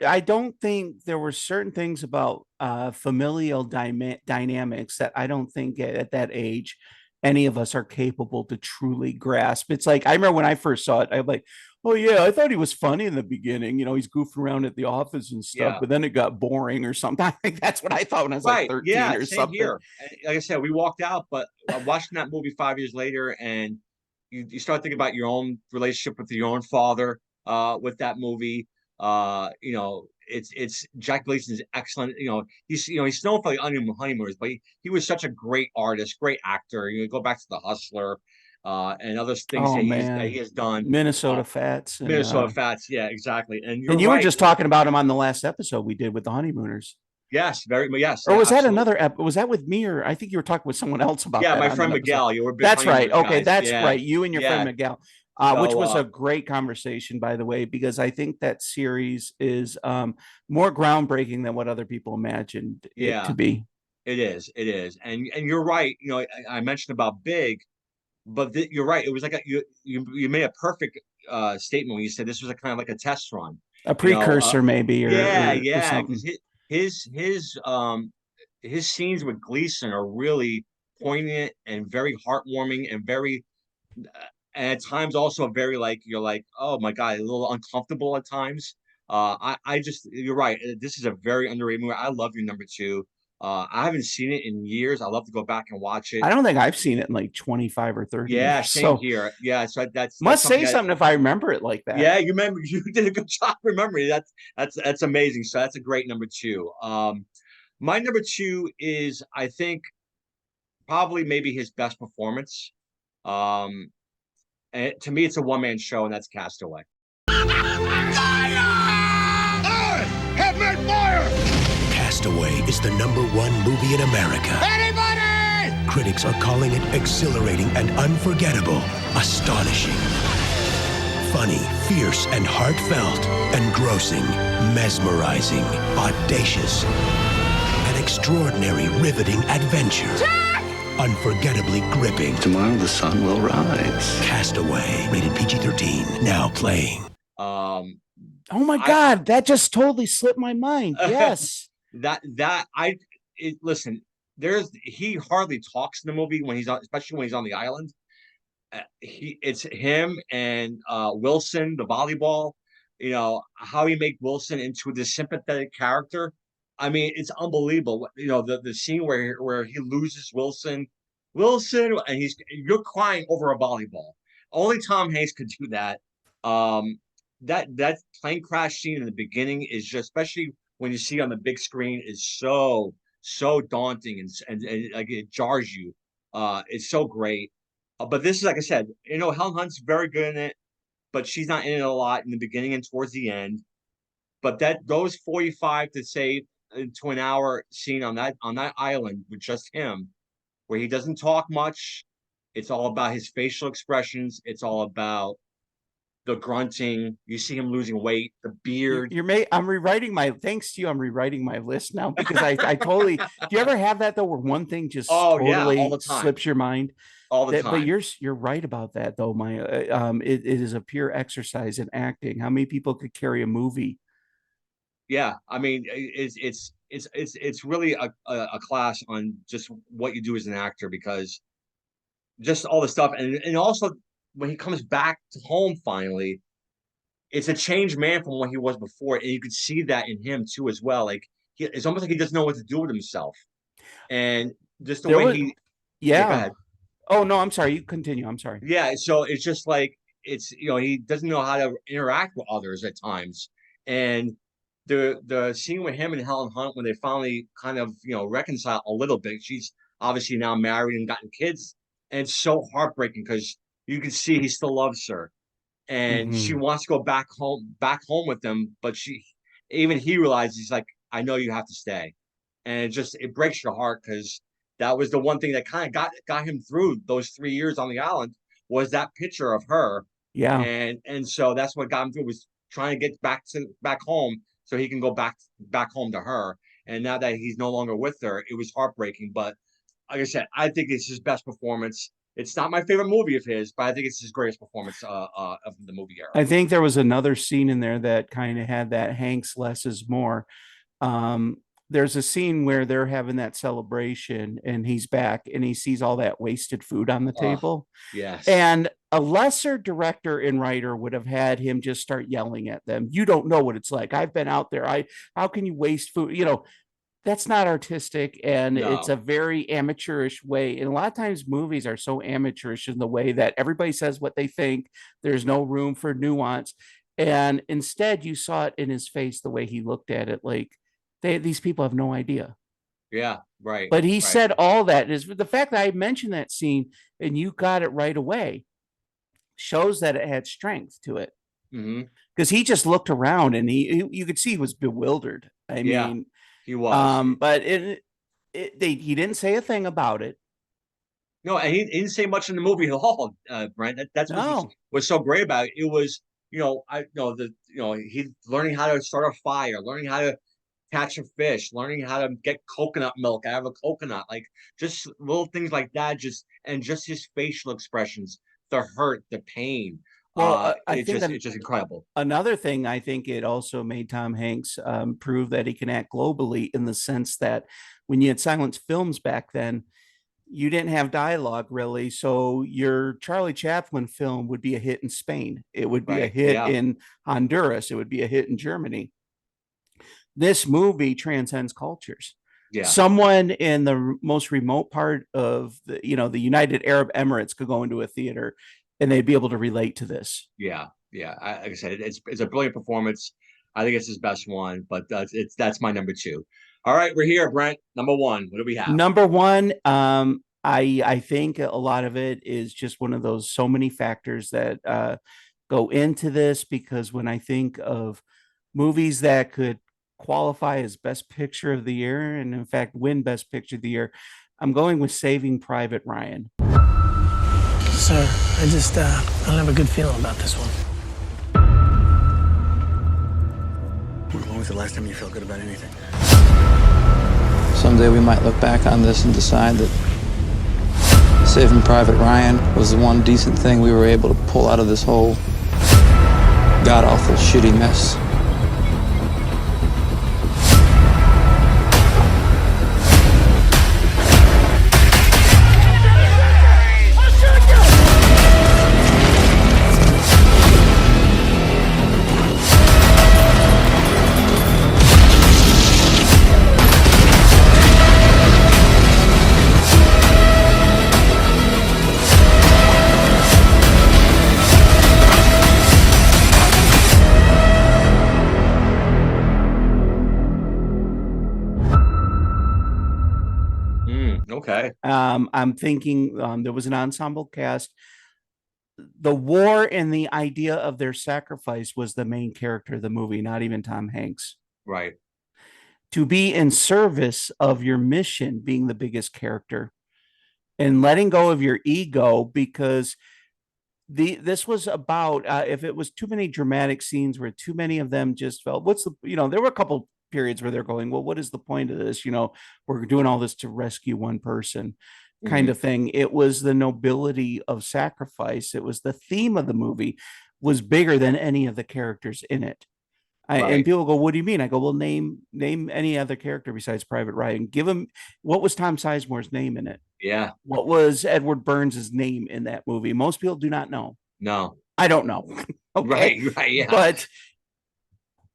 I don't think there were certain things about familial dynamics that I don't think at that age any of us are capable to truly grasp. It's like, I remember when I first saw it, I'm like, oh yeah, I thought he was funny in the beginning. He's goofing around at the office and stuff, Yeah. but then it got boring or something. I think that's what I thought when I was like 13 yeah, or same something. here. And like I said, we walked out, but watching that movie 5 years later, and you start thinking about your own relationship with your own father with that movie. It's Jack Gleason's excellent. He's known for the Honeymooners, but he was such a great artist, great actor. You go back to The Hustler and other things that he has done. Minnesota Fats. Minnesota Fats, yeah, exactly. And you right. were just talking about him on the last episode we did with the Honeymooners. Yes, yes. Or was that absolutely. another was that with me, or I think you were talking with someone else about that? Yeah, my friend Miguel. You were that's right. guys. Okay, that's yeah. right. You and your friend Miguel. Which was a great conversation, by the way, because I think that series is more groundbreaking than what other people imagined it to be. It is, and you're right. I mentioned about Big, but you're right. It was like you made a perfect statement when you said this was a kind of like a test run, a precursor, maybe. Or his scenes with Gleason are really poignant and very heartwarming and very. And at times also very you're like, oh my God, a little uncomfortable at times. You're right. This is a very underrated movie. I love your number two. I haven't seen it in years. I love to go back and watch it. I don't think I've seen it in like 25 or 30 years. Yeah, same here. Yeah, so that's must say something if I remember it like that. Yeah, you remember. You did a good job remembering. That's amazing. So that's a great number two. My number two is, I think, probably maybe his best performance. And to me, it's a one-man show, and that's Castaway. Fire! I have made fire! Castaway is the #1 movie in America. Anybody! Critics are calling it exhilarating and unforgettable, astonishing, funny, fierce, and heartfelt, engrossing, mesmerizing, audacious, an extraordinary, riveting adventure. Unforgettably gripping. Tomorrow the sun will rise. Castaway, rated PG-13, now playing. Oh my God, that just totally slipped my mind. Yes. Listen, he hardly talks in the movie when especially when he's on the island. It's him and Wilson, the volleyball. How he made Wilson into this sympathetic character. I mean, it's unbelievable. The scene where he loses Wilson, and you're crying over a volleyball. Only Tom Hanks could do that. That plane crash scene in the beginning is just, especially when you see it on the big screen, is so daunting and like it jars you. It's so great. But this is, like I said, Helen Hunt's very good in it, but she's not in it a lot in the beginning and towards the end. But those 45 to an hour scene on that island with just him, where he doesn't talk much. It's all about his facial expressions. It's all about the grunting. You see him losing weight, the beard. I'm rewriting thanks to you, I'm rewriting my list now, because I totally, do you ever have that though, where one thing just totally all the time. slips your mind? All the time. But you're right about that though. It is a pure exercise in acting. How many people could carry a movie? Yeah, I mean, it's really a class on just what you do as an actor, because just all the stuff, and also when he comes back to home finally, it's a changed man from what he was before, and you could see that in him too as well. Like it's almost like he doesn't know what to do with himself, and just the way he. Yeah. Go ahead. Oh no, I'm sorry. You continue. I'm sorry. Yeah, so it's just like he doesn't know how to interact with others at times, and the scene with him and Helen Hunt when they finally kind of reconcile a little bit. She's obviously now married and gotten kids, and it's so heartbreaking because you can see he still loves her, and she wants to go back home with them, but he realizes, he's like, I know you have to stay, and it breaks your heart, because that was the one thing that kind of got him through those 3 years on the island, was that picture of her. Yeah, and so that's what got him through, was trying to get back home so he can go back home to her. And now that he's no longer with her, it was heartbreaking. But like I said, I think it's his best performance. It's not my favorite movie of his, but I think it's his greatest performance of the movie era. I think there was another scene in there that kind of had that Hanks less is more. there's a scene where they're having that celebration and he's back and he sees all that wasted food on the table. Yes. And a lesser director and writer would have had him just start yelling at them. You don't know what it's like. I've been out there. How can you waste food? That's not artistic, and it's a very amateurish way. And a lot of times movies are so amateurish in the way that everybody says what they think. There's no room for nuance. And instead you saw it in his face, the way he looked at it, like these people have no idea. Yeah, right. But he right. said all that is the fact that I mentioned that scene and you got it right away shows that it had strength to it. Because he just looked around and you could see he was bewildered. I mean, he was. But he didn't say a thing about it. No, and he didn't say much in the movie at all, Brent. That's what was so great about it. It was, he's learning how to start a fire, learning how to catch a fish, learning how to get coconut milk out of a coconut, like just little things like that. Just his facial expressions, the hurt, the pain. Well, I think it's just incredible. Another thing, I think it also made Tom Hanks prove that he can act globally, in the sense that when you had silent films back then, you didn't have dialogue really. So your Charlie Chaplin film would be a hit in Spain. It would be a hit in Honduras. It would be a hit in Germany. This movie transcends cultures. Yeah. Someone in the most remote part of the United Arab Emirates could go into a theater and they'd be able to relate to this. Yeah. Like I said, it's a brilliant performance. I think it's his best one, but that's my number 2. All right, we're here, Brent. Number 1. What do we have? Number 1, I think a lot of it is just one of those so many factors that go into this, because when I think of movies that could qualify as Best Picture of the Year, and in fact win Best Picture of the Year, I'm going with Saving Private Ryan. Sir, I don't have a good feeling about this one. When was the last time you felt good about anything? Someday we might look back on this and decide that Saving Private Ryan was the one decent thing we were able to pull out of this whole god-awful shitty mess. Okay. I'm thinking there was an ensemble cast. The war and the idea of their sacrifice was the main character of the movie, not even Tom Hanks. Right. To be in service of your mission being the biggest character, and letting go of your ego, because this was about if it was too many dramatic scenes where too many of them just felt, there were a couple periods where they're going, well, what is the point of this? We're doing all this to rescue one person kind of thing. It was the nobility of sacrifice. It was the theme of the movie was bigger than any of the characters in it. And people go, what do you mean? I go, well, name any other character besides Private Ryan. Give him, what was Tom Sizemore's name in it? Yeah. What was Edward Burns' name in that movie? Most people do not know. No. I don't know. Okay. Right, yeah. But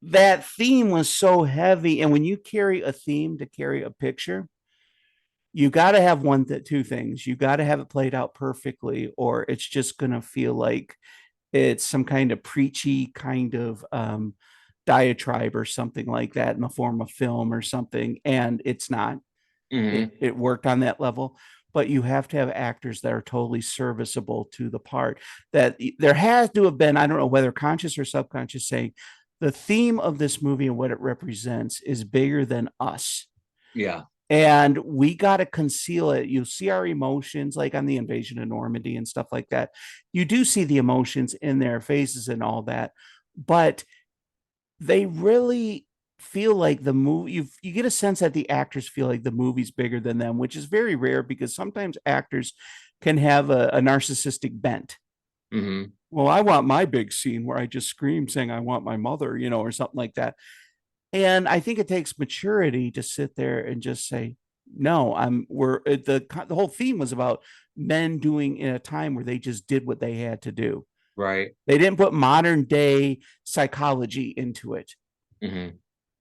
that theme was so heavy. And when you carry a theme to carry a picture, you got to have two things. You got to have it played out perfectly, or it's just going to feel like it's some kind of preachy kind of diatribe or something like that in the form of film or something. And it's not. It worked on that level. But you have to have actors that are totally serviceable to the part. That there has to have been, I don't know whether conscious or subconscious, saying the theme of this movie and what it represents is bigger than us. Yeah. And we got to conceal it. You see our emotions, like on the invasion of Normandy and stuff like that. You do see the emotions in their faces and all that, but they really feel like the movie, you get a sense that the actors feel like the movie's bigger than them, which is very rare, because sometimes actors can have a narcissistic bent. Well, I want my big scene where I just scream saying I want my mother, or something like that. And I think it takes maturity to sit there and just say, no, the whole theme was about men doing in a time where they just did what they had to do. Right. They didn't put modern day psychology into it. Mm-hmm.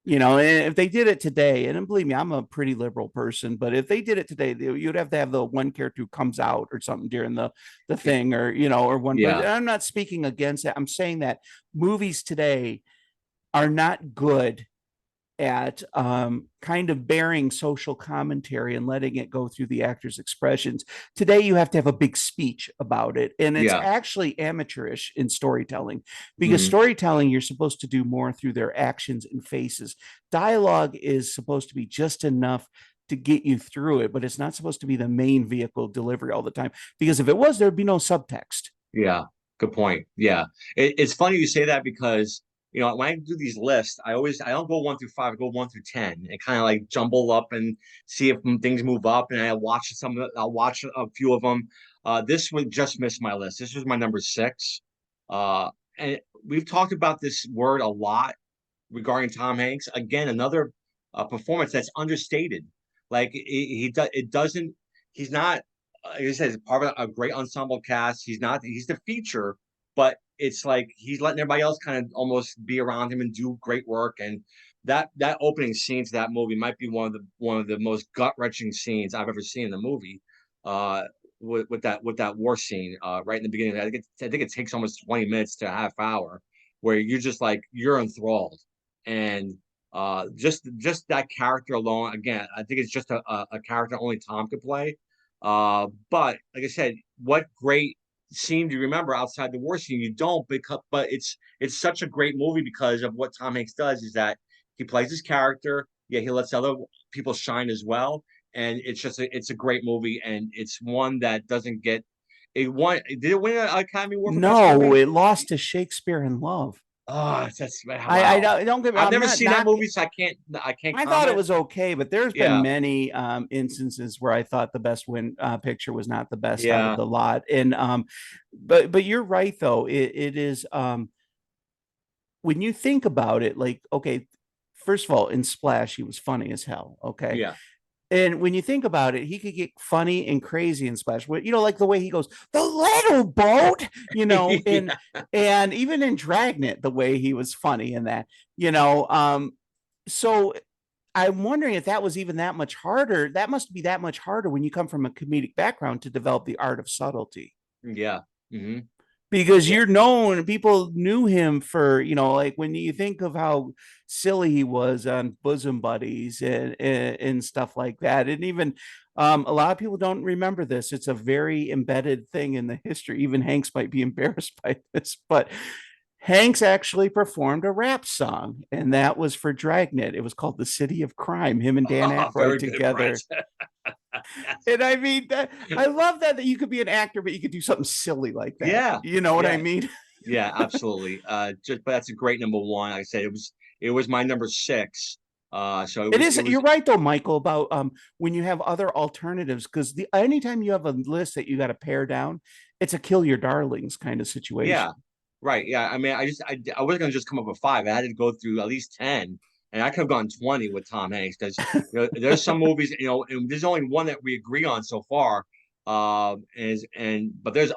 You know, and if they did it today, and believe me, I'm a pretty liberal person, but if they did it today, you'd have to have the one character who comes out or something during the thing, or, you know, or one. Yeah. But I'm not speaking against it. I'm saying that movies today are not good at kind of bearing social commentary and letting it go through the actor's expressions. Today, you have to have a big speech about it. And it's actually amateurish in storytelling, because storytelling, you're supposed to do more through their actions and faces. Dialogue is supposed to be just enough to get you through it, but it's not supposed to be the main vehicle delivery all the time, because if it was, there'd be no subtext. Yeah, good point. Yeah. It's funny you say that, because you know, when I do these lists, I don't go 1 through 5, I go 1 through 10 and kind of like jumble up and see if things move up. And I'll watch a few of them. This one just missed my list. This was my number 6. And we've talked about this word a lot regarding Tom Hanks. Again, another performance that's understated. Like he's not, like I said, part of a great ensemble cast. He's the feature, but it's like he's letting everybody else kind of almost be around him and do great work. And that opening scene to that movie might be one of the most gut-wrenching scenes I've ever seen in a movie. With that war scene right in the beginning. I think it takes almost 20 minutes to a half hour, where you're just like, you're enthralled. And just that character alone, again, I think it's just a character only Tom could play. But like I said, what great scene do you remember outside the war scene? You don't, but it's such a great movie because of what Tom Hanks does, is that he plays his character, yet he lets other people shine as well. And it's a great movie, and it's one that doesn't get did it win an Academy Award? No, it lost to Shakespeare in Love. Oh, that's wow. I don't get me. I've never seen that movie, so I can't. I thought it was okay, but there's been many instances where I thought the best picture was not the best out of the lot. And but you're right though. It is when you think about it, like, okay, first of all, in Splash, he was funny as hell. Okay. Yeah. And when you think about it, he could get funny and crazy in Splash. You know, like the way he goes, the little boat, you know, and even in Dragnet, the way he was funny in that, you know. So I'm wondering if that was even that much harder. That must be that much harder when you come from a comedic background to develop the art of subtlety. Yeah. Mm-hmm. Because you're known, people knew him for, you know, like when you think of how silly he was on Bosom Buddies and stuff like that. And even a lot of people don't remember this. It's a very embedded thing in the history. Even Hanks might be embarrassed by this, but Hanks actually performed a rap song, and that was for Dragnet. It was called The City of Crime, him and Dan Aykroyd together. And I mean, I love that you could be an actor, but you could do something silly like that. Yeah. You know what I mean? Yeah, absolutely. But that's a great number 1. Like I said, it was my number 6. So it is. You're right though, Michael, about when you have other alternatives, because anytime you have a list that you got to pare down, it's a kill your darlings kind of situation. Yeah. Right. Yeah. I mean, I wasn't going to just come up with 5. I had to go through at least 10. And I could have gone 20 with Tom Hanks, because you know, there's some movies, you know, and there's only one that we agree on so far. But there's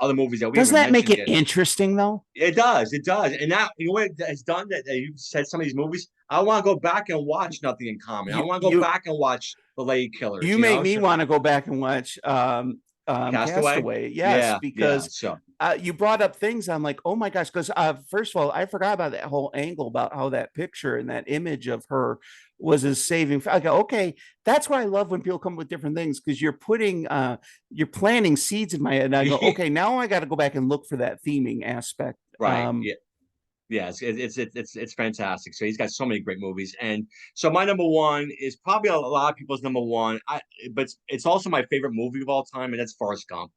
other movies that we doesn't that make it interesting though? It does. And that, you know what it's done, that you said some of these movies, I want to go back and watch Nothing in Common. I want to go back and watch The Lady Killers. You make me want to go back and watch Castaway. Yes, because you brought up things. I'm like, oh my gosh, because first of all, I forgot about that whole angle about how that picture and that image of her was a saving. I go, okay, that's why I love when people come up with different things, because you're planting seeds in my head. And I go, okay, now I got to go back and look for that theming aspect. Right. Yeah, it's fantastic. So he's got so many great movies, and so my number 1 is probably a lot of people's number 1. But it's also my favorite movie of all time, and that's Forrest Gump.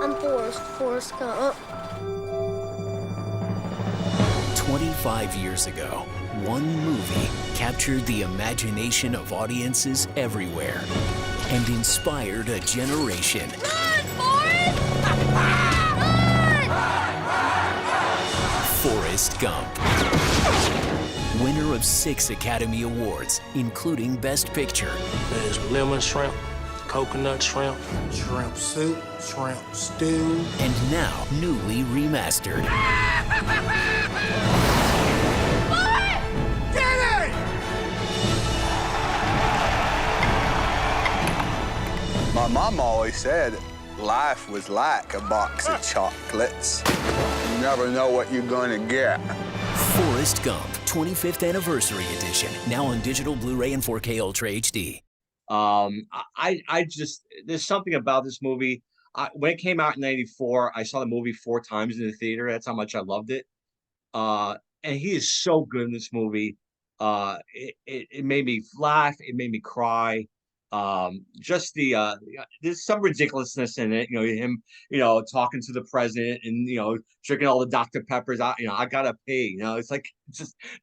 I'm Forrest Gump. 25 years ago, one movie captured the imagination of audiences everywhere and inspired a generation. Run, Forrest! Run! Forrest Gump. Winner of 6 Academy Awards, including Best Picture. There's lemon shrimp, coconut shrimp, shrimp soup, shrimp stew. And now, newly remastered. My mom always said life was like a box of chocolates. You never know what you're gonna get. Forrest Gump, 25th Anniversary Edition, now on digital Blu-ray and 4K Ultra HD. I just, there's something about this movie. When it came out in '94, I saw the movie 4 times in the theater. That's how much I loved it. And he is so good in this movie. It made me laugh. It made me cry. Just there's some ridiculousness in it. Him, talking to the president and, drinking all the Dr. Peppers out, I gotta pee, it's like,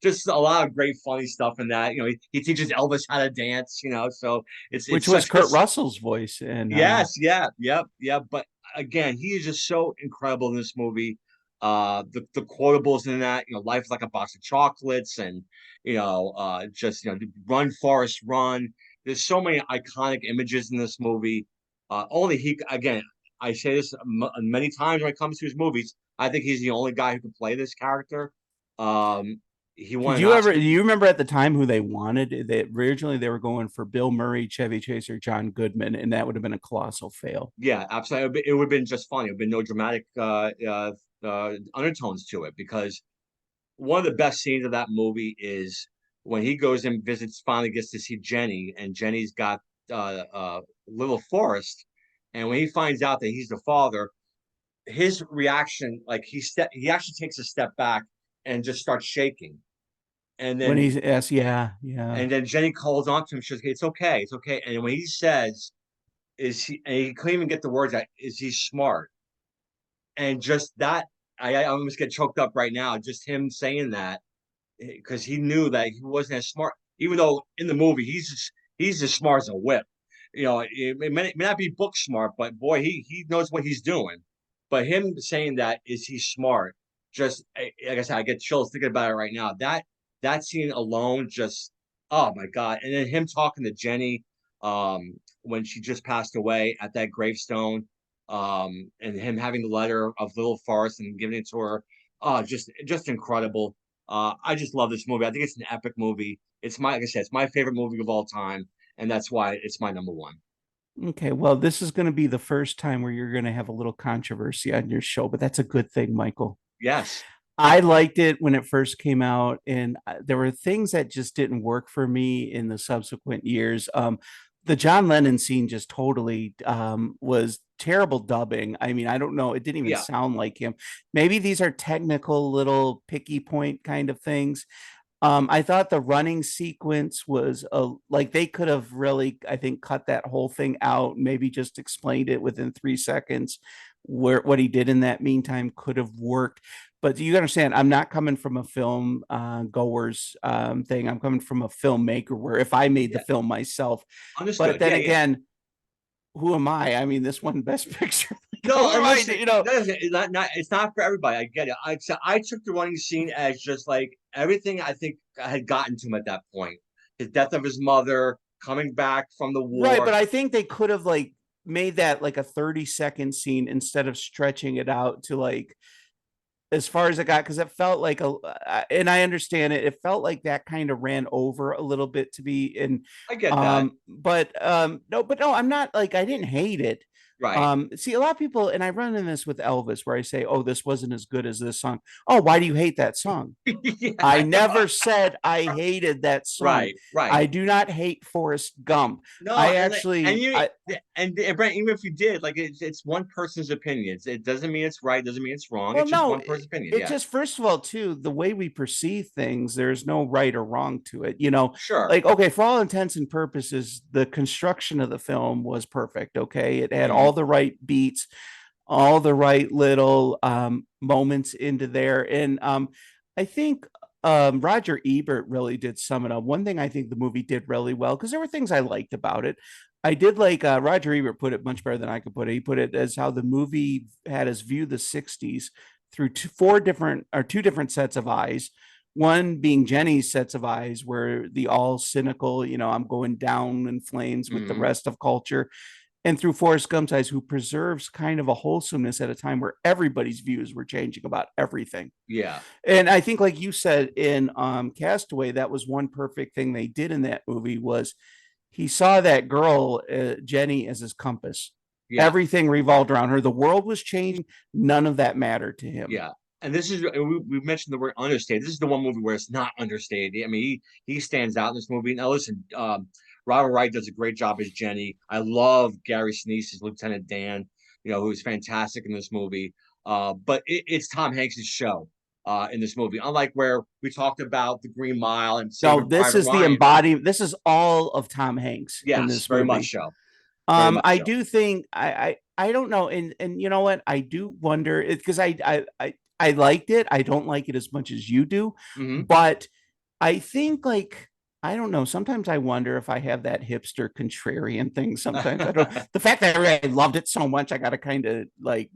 just a lot of great funny stuff in that. He teaches Elvis how to dance, so which was Kurt Russell's voice. And yes. Yeah. But again, he is just so incredible in this movie. The quotables in that, life is like a box of chocolates, and, run, Forrest, run. There's so many iconic images in this movie. Only he, again, I say this many times when it comes to his movies, I think he's the only guy who can play this character. He won. Do you remember at the time who they wanted? Originally they were going for Bill Murray, Chevy Chase, or John Goodman, and that would have been a colossal fail. Yeah, absolutely. It would have been just funny. It would have been no dramatic undertones to it, because one of the best scenes of that movie is when he goes and finally gets to see Jenny, and Jenny's got little Forrest, and when he finds out that he's the father, his reaction, like he actually takes a step back and just starts shaking. And then when he's yeah. And then Jenny calls on to him. She says, "It's okay, it's okay." And when he says, and he couldn't even get the words out, is he smart? And just that, I almost get choked up right now. Just him saying that, because he knew that he wasn't as smart, even though in the movie he's as smart as a whip. It may not be book smart, but boy, he knows what he's doing. But him saying that, is he smart? Just like I said, I get chills thinking about it right now. That scene alone, just, oh my God. And then him talking to Jenny when she just passed away at that gravestone, and him having the letter of little Forrest and giving it to her. Oh, just incredible. I just love this movie. I think it's an epic movie. Like I said, it's my favorite movie of all time, and that's why it's my number one. Okay, well, this is going to be the first time where you're going to have a little controversy on your show, but that's a good thing, Michael. Yes. I liked it when it first came out, and there were things that just didn't work for me in the subsequent years. The John Lennon scene just totally was terrible dubbing. I mean, I don't know. It didn't even sound like him. Maybe these are technical little picky point kind of things. I thought the running sequence was like they could have really, I think, cut that whole thing out, maybe just explained it within 3 seconds. What he did in that meantime could have worked. But you understand, I'm not coming from a film goers thing. I'm coming from a filmmaker, where if I made the film myself. Understood. But then again, who am I? I mean, this one Best Picture. No, it's not for everybody. I get it. I took the running scene as just like everything I think had gotten to him at that point. His death of his mother, coming back from the war. Right, but I think they could have like made that like a 30-second scene instead of stretching it out to like as far as it got, because it felt like and I understand it. It felt like that kind of ran over a little bit to be in. I get that, but no, I'm not like I didn't hate it. Right. See, a lot of people, and I run in this with Elvis, where I say, "Oh, this wasn't as good as this song." Oh, why do you hate that song? I never said I hated that song. Right. I do not hate Forrest Gump. No, I actually, and Brent, even if you did, like, it's one person's opinion. It doesn't mean it's right. Doesn't mean it's wrong. Well, it's just one person's opinion. It just, first of all, too, the way we perceive things, there's no right or wrong to it. Sure. Like, okay, for all intents and purposes, the construction of the film was perfect. Okay, it had all the right beats, all the right little moments into there, and I think Roger Ebert really did sum it up. One thing I think the movie did really well, because there were things I liked about it. I did like Roger Ebert put it much better than I could put it. He put it as how the movie had us view the 60s through two different sets of eyes. One being Jenny's sets of eyes, where the all cynical, I'm going down in flames with the rest of culture, and through Forrest Gump's eyes, who preserves kind of a wholesomeness at a time where everybody's views were changing about everything. Yeah. And I think, like you said in Castaway, that was one perfect thing they did in that movie was he saw that girl, Jenny, as his compass. Yeah. Everything revolved around her. The world was changing. None of that mattered to him. Yeah. And this is, we mentioned the word understated. This is the one movie where it's not understated. I mean, he stands out in this movie. Now, listen, Robert Wright does a great job as Jenny. I love Gary Sinise as Lieutenant Dan, who's fantastic in this movie. But it's Tom Hanks' show in this movie. Unlike where we talked about The Green Mile and this is the embodiment. This is all of Tom Hanks. Yes, in this very movie. much so. I do think I don't know, and you know what? I do wonder because I liked it. I don't like it as much as you do, but I think I don't know. Sometimes I wonder if I have that hipster contrarian thing. Sometimes I don't. The fact that I loved it so much, I got to kind of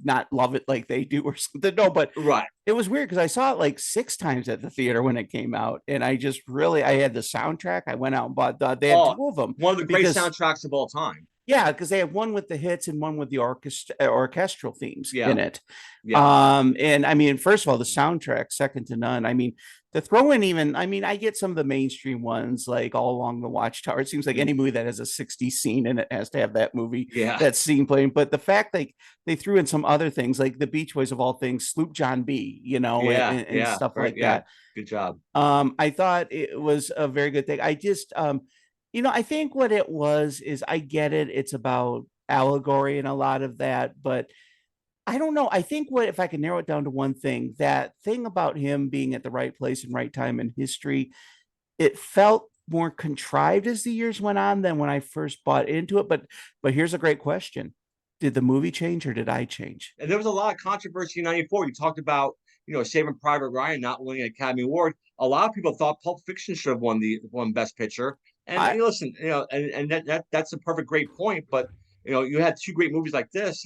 not love it like they do or something. No, but right. It was weird because I saw it 6 times at the theater when it came out, and I just I had the soundtrack. I went out and bought. They had 2 of them. One of the great soundtracks of all time. Yeah, because they have one with the hits and one with the orchestral themes in it. Yeah. And I mean, first of all, the soundtrack second to none. I mean, to throw in I get some of the mainstream ones like All Along the Watchtower. It seems like any movie that has a 60s scene in it has to have that movie, that scene playing. But the fact they threw in some other things like the Beach Boys of all things, Sloop John B, and stuff like that. Good job. I thought it was a very good thing. I just I think what it was is I get it. It's about allegory and a lot of that, but I don't know. I think if I can narrow it down to one thing, that thing about him being at the right place and right time in history, it felt more contrived as the years went on than when I first bought into it. But here's a great question. Did the movie change or did I change? And there was a lot of controversy in '94. You talked about, Saving Private Ryan not winning an Academy Award. A lot of people thought Pulp Fiction should have won Best Picture. And listen, that's a perfect great point. But you had 2 great movies like this.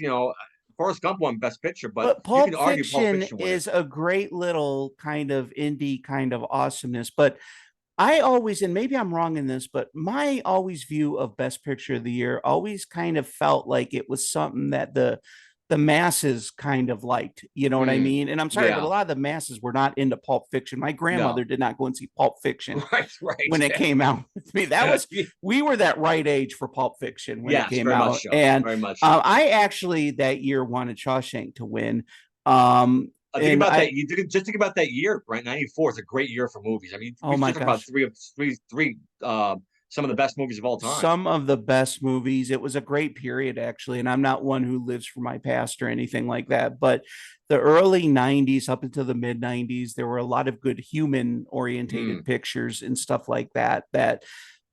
Forrest Gump won Best Picture, but Pulp you can argue Pulp Fiction is a great little kind of indie kind of awesomeness. But I always, and maybe I'm wrong in this, but my always view of Best Picture of the Year always kind of felt like it was something that the masses kind of liked, you know what I mean? And I'm sorry, but a lot of the masses were not into Pulp Fiction. My grandmother did not go and see Pulp Fiction when it came out with me. That was, we were that right age for Pulp Fiction when it came out. So. And very much so. I actually that year wanted Shawshank to win. Think about that. You just think about that year, right? '94 is a great year for movies. I mean, we talk about three some of the best movies of all time. Some of the best movies. It was a great period, actually. And I'm not one who lives for my past or anything like that. But the early 90s up into the mid 90s, there were a lot of good human orientated pictures and stuff like that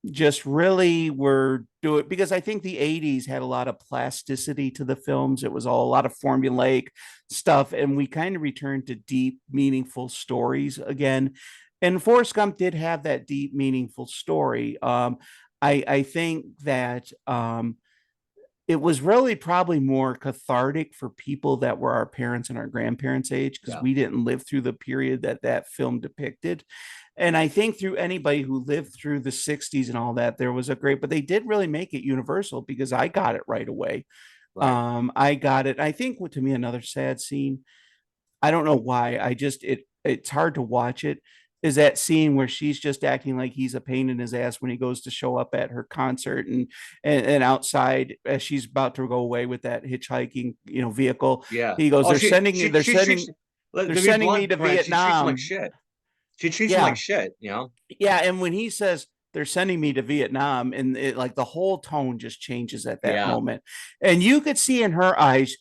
just really were do it, because I think the 80s had a lot of plasticity to the films. It was all a lot of formulaic stuff, and we kind of returned to deep, meaningful stories again. And Forrest Gump did have that deep, meaningful story. I think that it was really probably more cathartic for people that were our parents and our grandparents' age, because we didn't live through the period that film depicted. And I think through anybody who lived through the 60s and all that, there was a great, but they did really make it universal, because I got it right away. Right. I got it. I think to me, another sad scene, I don't know why, it's hard to watch it, is that scene where she's just acting like he's a pain in his ass when he goes to show up at her concert and outside as she's about to go away with that hitchhiking, vehicle. Yeah. He goes, they're sending me to Vietnam. She treats him like shit, Yeah. And when he says they're sending me to Vietnam, and the whole tone just changes at that moment. And you could see in her eyes,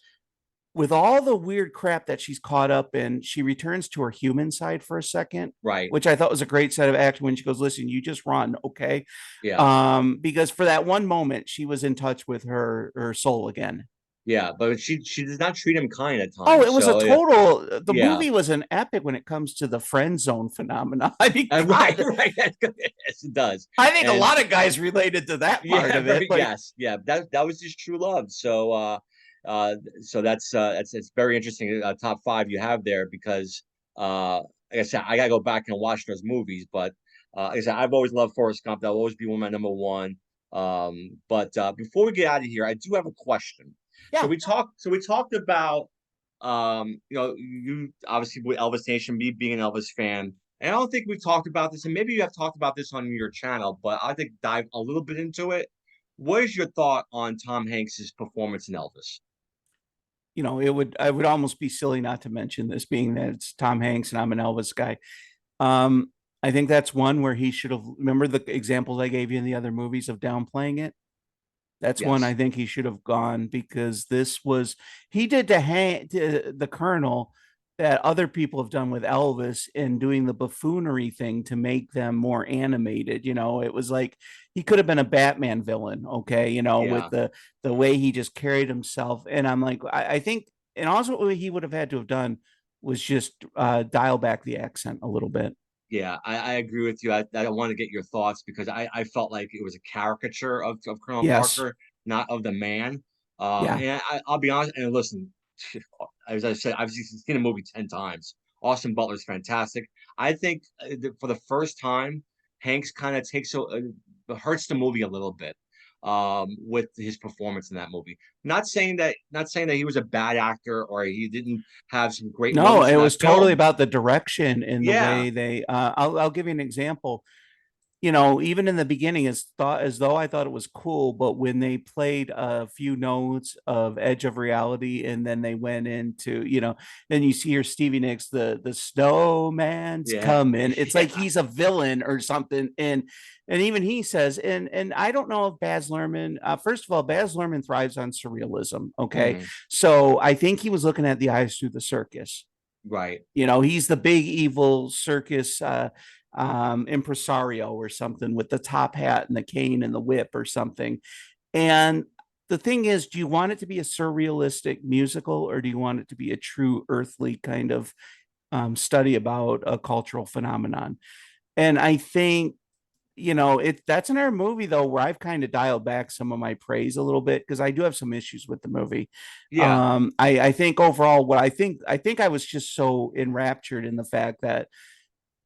with all the weird crap that she's caught up in, she returns to her human side for a second. Right. Which I thought was a great set of acting when she goes, listen, you just run. Okay. Yeah. Because for that one moment, she was in touch with her soul again. Yeah. But she does not treat him kind at times. Oh, it was the movie was an epic when it comes to the friend zone phenomena. I mean, right. Yes, it does. I think a lot of guys related to that part of it. But... Yes. Yeah. That was just true love. So, So that's it's very interesting. Top five you have there because like I said, I gotta go back and watch those movies. But like I said, I've always loved Forrest Gump. That'll always be one of my number one. But before we get out of here, I do have a question. Yeah. So we talked about you obviously with Elvis Nation, me being an Elvis fan. And I don't think we've talked about this, and maybe you have talked about this on your channel, but I think dive a little bit into it. What is your thought on Tom Hanks's performance in Elvis? I would almost be silly not to mention this, being that it's Tom Hanks and I'm an Elvis guy. I think that's one where he should have, remember the examples I gave you in the other movies of downplaying it. That's one I think he should have gone, because he did to the Colonel that other people have done with Elvis in doing the buffoonery thing to make them more animated. It was like he could have been a Batman villain, okay, with the way he just carried himself. And I'm like, I think, and also what he would have had to have done was just dial back the accent a little bit. Yeah, I agree with you. I want to get your thoughts because I felt like it was a caricature of Colonel Parker, not of the man. And I'll be honest, and listen, as I said, I've seen the movie 10 times. Austin Butler's fantastic. I think for the first time, Hanks kind of hurts the movie a little bit with his performance in that movie. Not saying that he was a bad actor or he didn't have some great. No, moments it in was that film. totally about the direction and the way they. I'll give you an example. Even in the beginning, as though I thought it was cool, but when they played a few notes of Edge of Reality, and then they went into, then you see here Stevie Nicks, the snowman's coming. It's like he's a villain or something, and even he says, and I don't know if Baz Luhrmann. First of all, Baz Luhrmann thrives on surrealism. Okay, so I think he was looking at the eyes through the circus. Right. He's the big evil circus impresario or something with the top hat and the cane and the whip or something. And the thing is, do you want it to be a surrealistic musical, or do you want it to be a true earthly kind of study about a cultural phenomenon? And I think, that's another movie though where I've kind of dialed back some of my praise a little bit, because I do have some issues with the movie. I think overall, I think I was just so enraptured in the fact that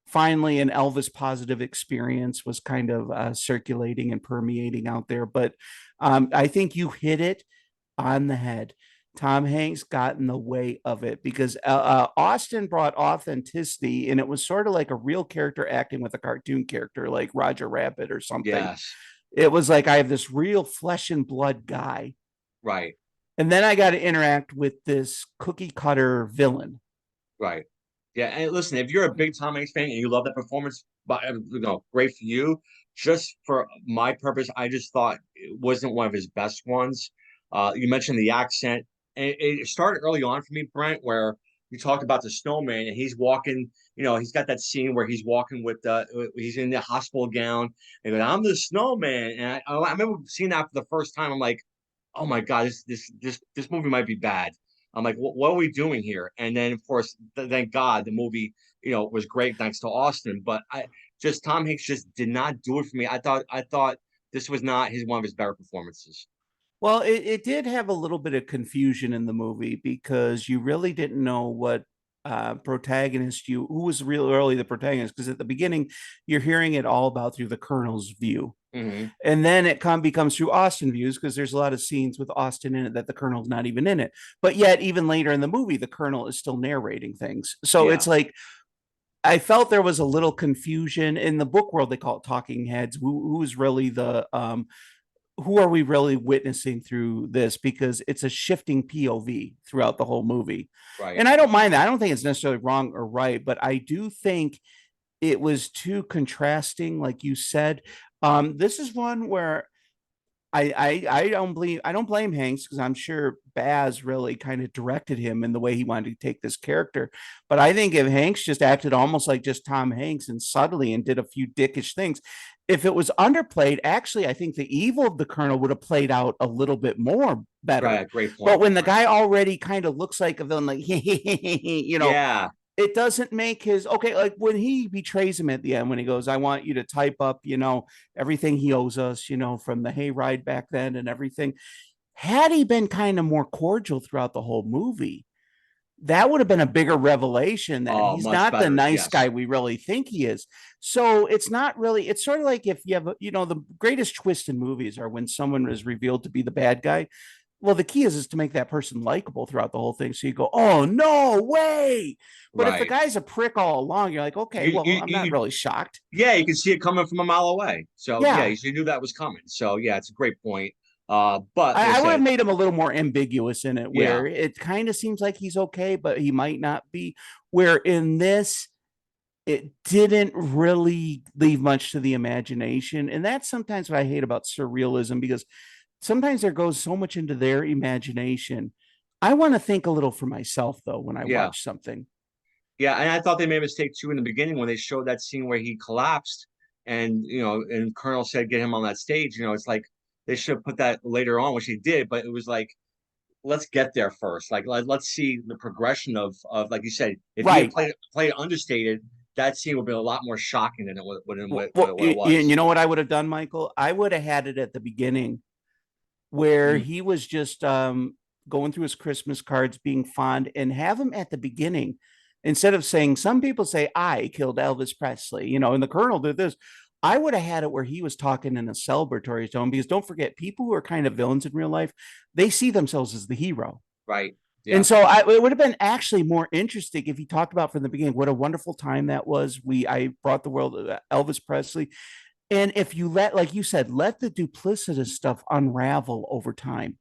finally an Elvis positive experience was kind of circulating and permeating out there. But I think you hit it on the head. Tom Hanks got in the way of it, because Austin brought authenticity, and it was sort of like a real character acting with a cartoon character like Roger Rabbit or something. Yes. It was like I have this real flesh and blood guy. Right. And then I got to interact with this cookie cutter villain. Right. Yeah, and listen, if you're a big Tom Hanks fan and you love that performance, but great for you. Just for my purpose, I just thought it wasn't one of his best ones. You mentioned the accent, and it started early on for me, Brent, where you talked about the snowman, and he's walking. He's got that scene where he's walking with he's in the hospital gown, and goes, "I'm the snowman," and I remember seeing that for the first time. I'm like, "Oh my God, this movie might be bad." I'm like, what are we doing here? And then, of course, thank God the movie, was great thanks to Austin. But Tom Hanks just did not do it for me. I thought this was not one of his better performances. Well, it did have a little bit of confusion in the movie, because you really didn't know what protagonist who was really the protagonist, because at the beginning you're hearing it all about through the Colonel's view. Mm-hmm. And then it becomes through Austin views, because there's a lot of scenes with Austin in it that the Colonel's not even in it. But yet, even later in the movie, the Colonel is still narrating things. So it's like, I felt there was a little confusion. In the book world, they call it talking heads. Who's really the who are we really witnessing through this? Because it's a shifting POV throughout the whole movie. Right. And I don't mind that. I don't think it's necessarily wrong or right, but I do think it was too contrasting, like you said. This is one where I don't blame Hanks, because I'm sure Baz really kind of directed him in the way he wanted to take this character. But I think if Hanks just acted almost like just Tom Hanks and subtly and did a few dickish things, if it was underplayed, actually, I think the evil of the Colonel would have played out a little bit more better. Right, great point. But when the guy already kind of looks like a villain, like, yeah. It doesn't make like when he betrays him at the end, when he goes, "I want you to type up, everything he owes us, from the hayride back then and everything." Had he been kind of more cordial throughout the whole movie, that would have been a bigger revelation that he's not the nice guy we really think he is. So it's not really, it's sort of like if you have, the greatest twist in movies are when someone is revealed to be the bad guy. Well, the key is to make that person likable throughout the whole thing. So you go, oh, no way. But if the guy's a prick all along, you're like, okay, I'm not really shocked. Yeah, you can see it coming from a mile away. So yeah, you knew that was coming. So yeah, it's a great point. But I would have made him a little more ambiguous in it, where it kind of seems like he's okay, but he might not be. Where in this, it didn't really leave much to the imagination. And that's sometimes what I hate about surrealism, because sometimes there goes so much into their imagination. I want to think a little for myself, though, when I watch something. Yeah, and I thought they made a mistake, too, in the beginning when they showed that scene where he collapsed and, and Colonel said, get him on that stage. It's like, they should have put that later on, which he did, but it was like, let's get there first. Like, let's see the progression of like you said, if you played understated, that scene would be a lot more shocking than what it was. And you know what I would have done, Michael? I would have had it at the beginning where he was just going through his Christmas cards, being fond, and have him at the beginning, instead of saying, some people say, I killed Elvis Presley, and the Colonel did this. I would have had it where he was talking in a celebratory tone, because don't forget, people who are kind of villains in real life, they see themselves as the hero. Right. Yeah. And so it would have been actually more interesting if he talked about from the beginning what a wonderful time that was. I brought the world Elvis Presley. And if you like you said, let the duplicitous stuff unravel over time.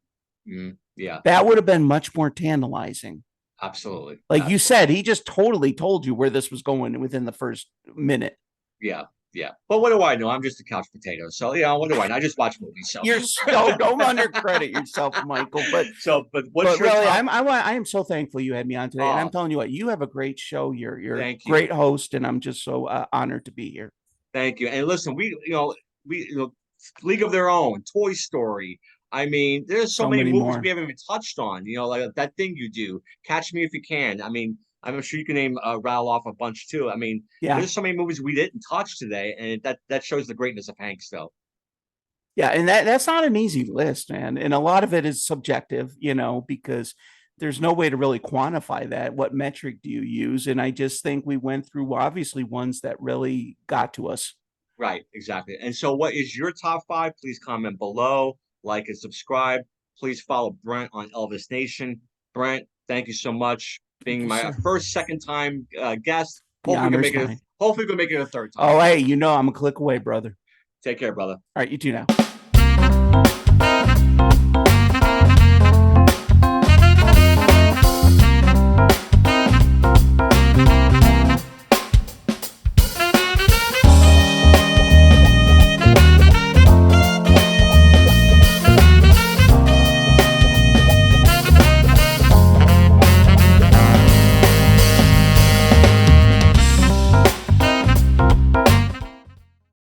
Yeah. That would have been much more tantalizing. Absolutely. Like you said, he just totally told you where this was going within the first minute. Yeah. Yeah, but what do I know? I'm just a couch potato. So what do I know? I just watch movies. So don't undercredit yourself, Michael. But really, I am so thankful you had me on today, and I'm telling you what, you have a great show. You're a great host, and I'm just so honored to be here. Thank you. And listen, we League of Their Own, Toy Story. I mean, there's so many movies we haven't even touched on. Like that thing you do, Catch Me If You Can. I mean, I'm sure you can rattle off a bunch too. I mean, there's so many movies we didn't touch today, and that shows the greatness of Hank still. Yeah, and that's not an easy list, man. And a lot of it is subjective, because there's no way to really quantify that. What metric do you use? And I just think we went through obviously ones that really got to us. Right, exactly. And so what is your top 5? Please comment below, like and subscribe. Please follow Brent on Elvis Nation. Brent, thank you so much. Being my second time guest. Hopefully we can make it a third time. Oh, hey, I'm a click away, brother. Take care, brother. All right, you too now.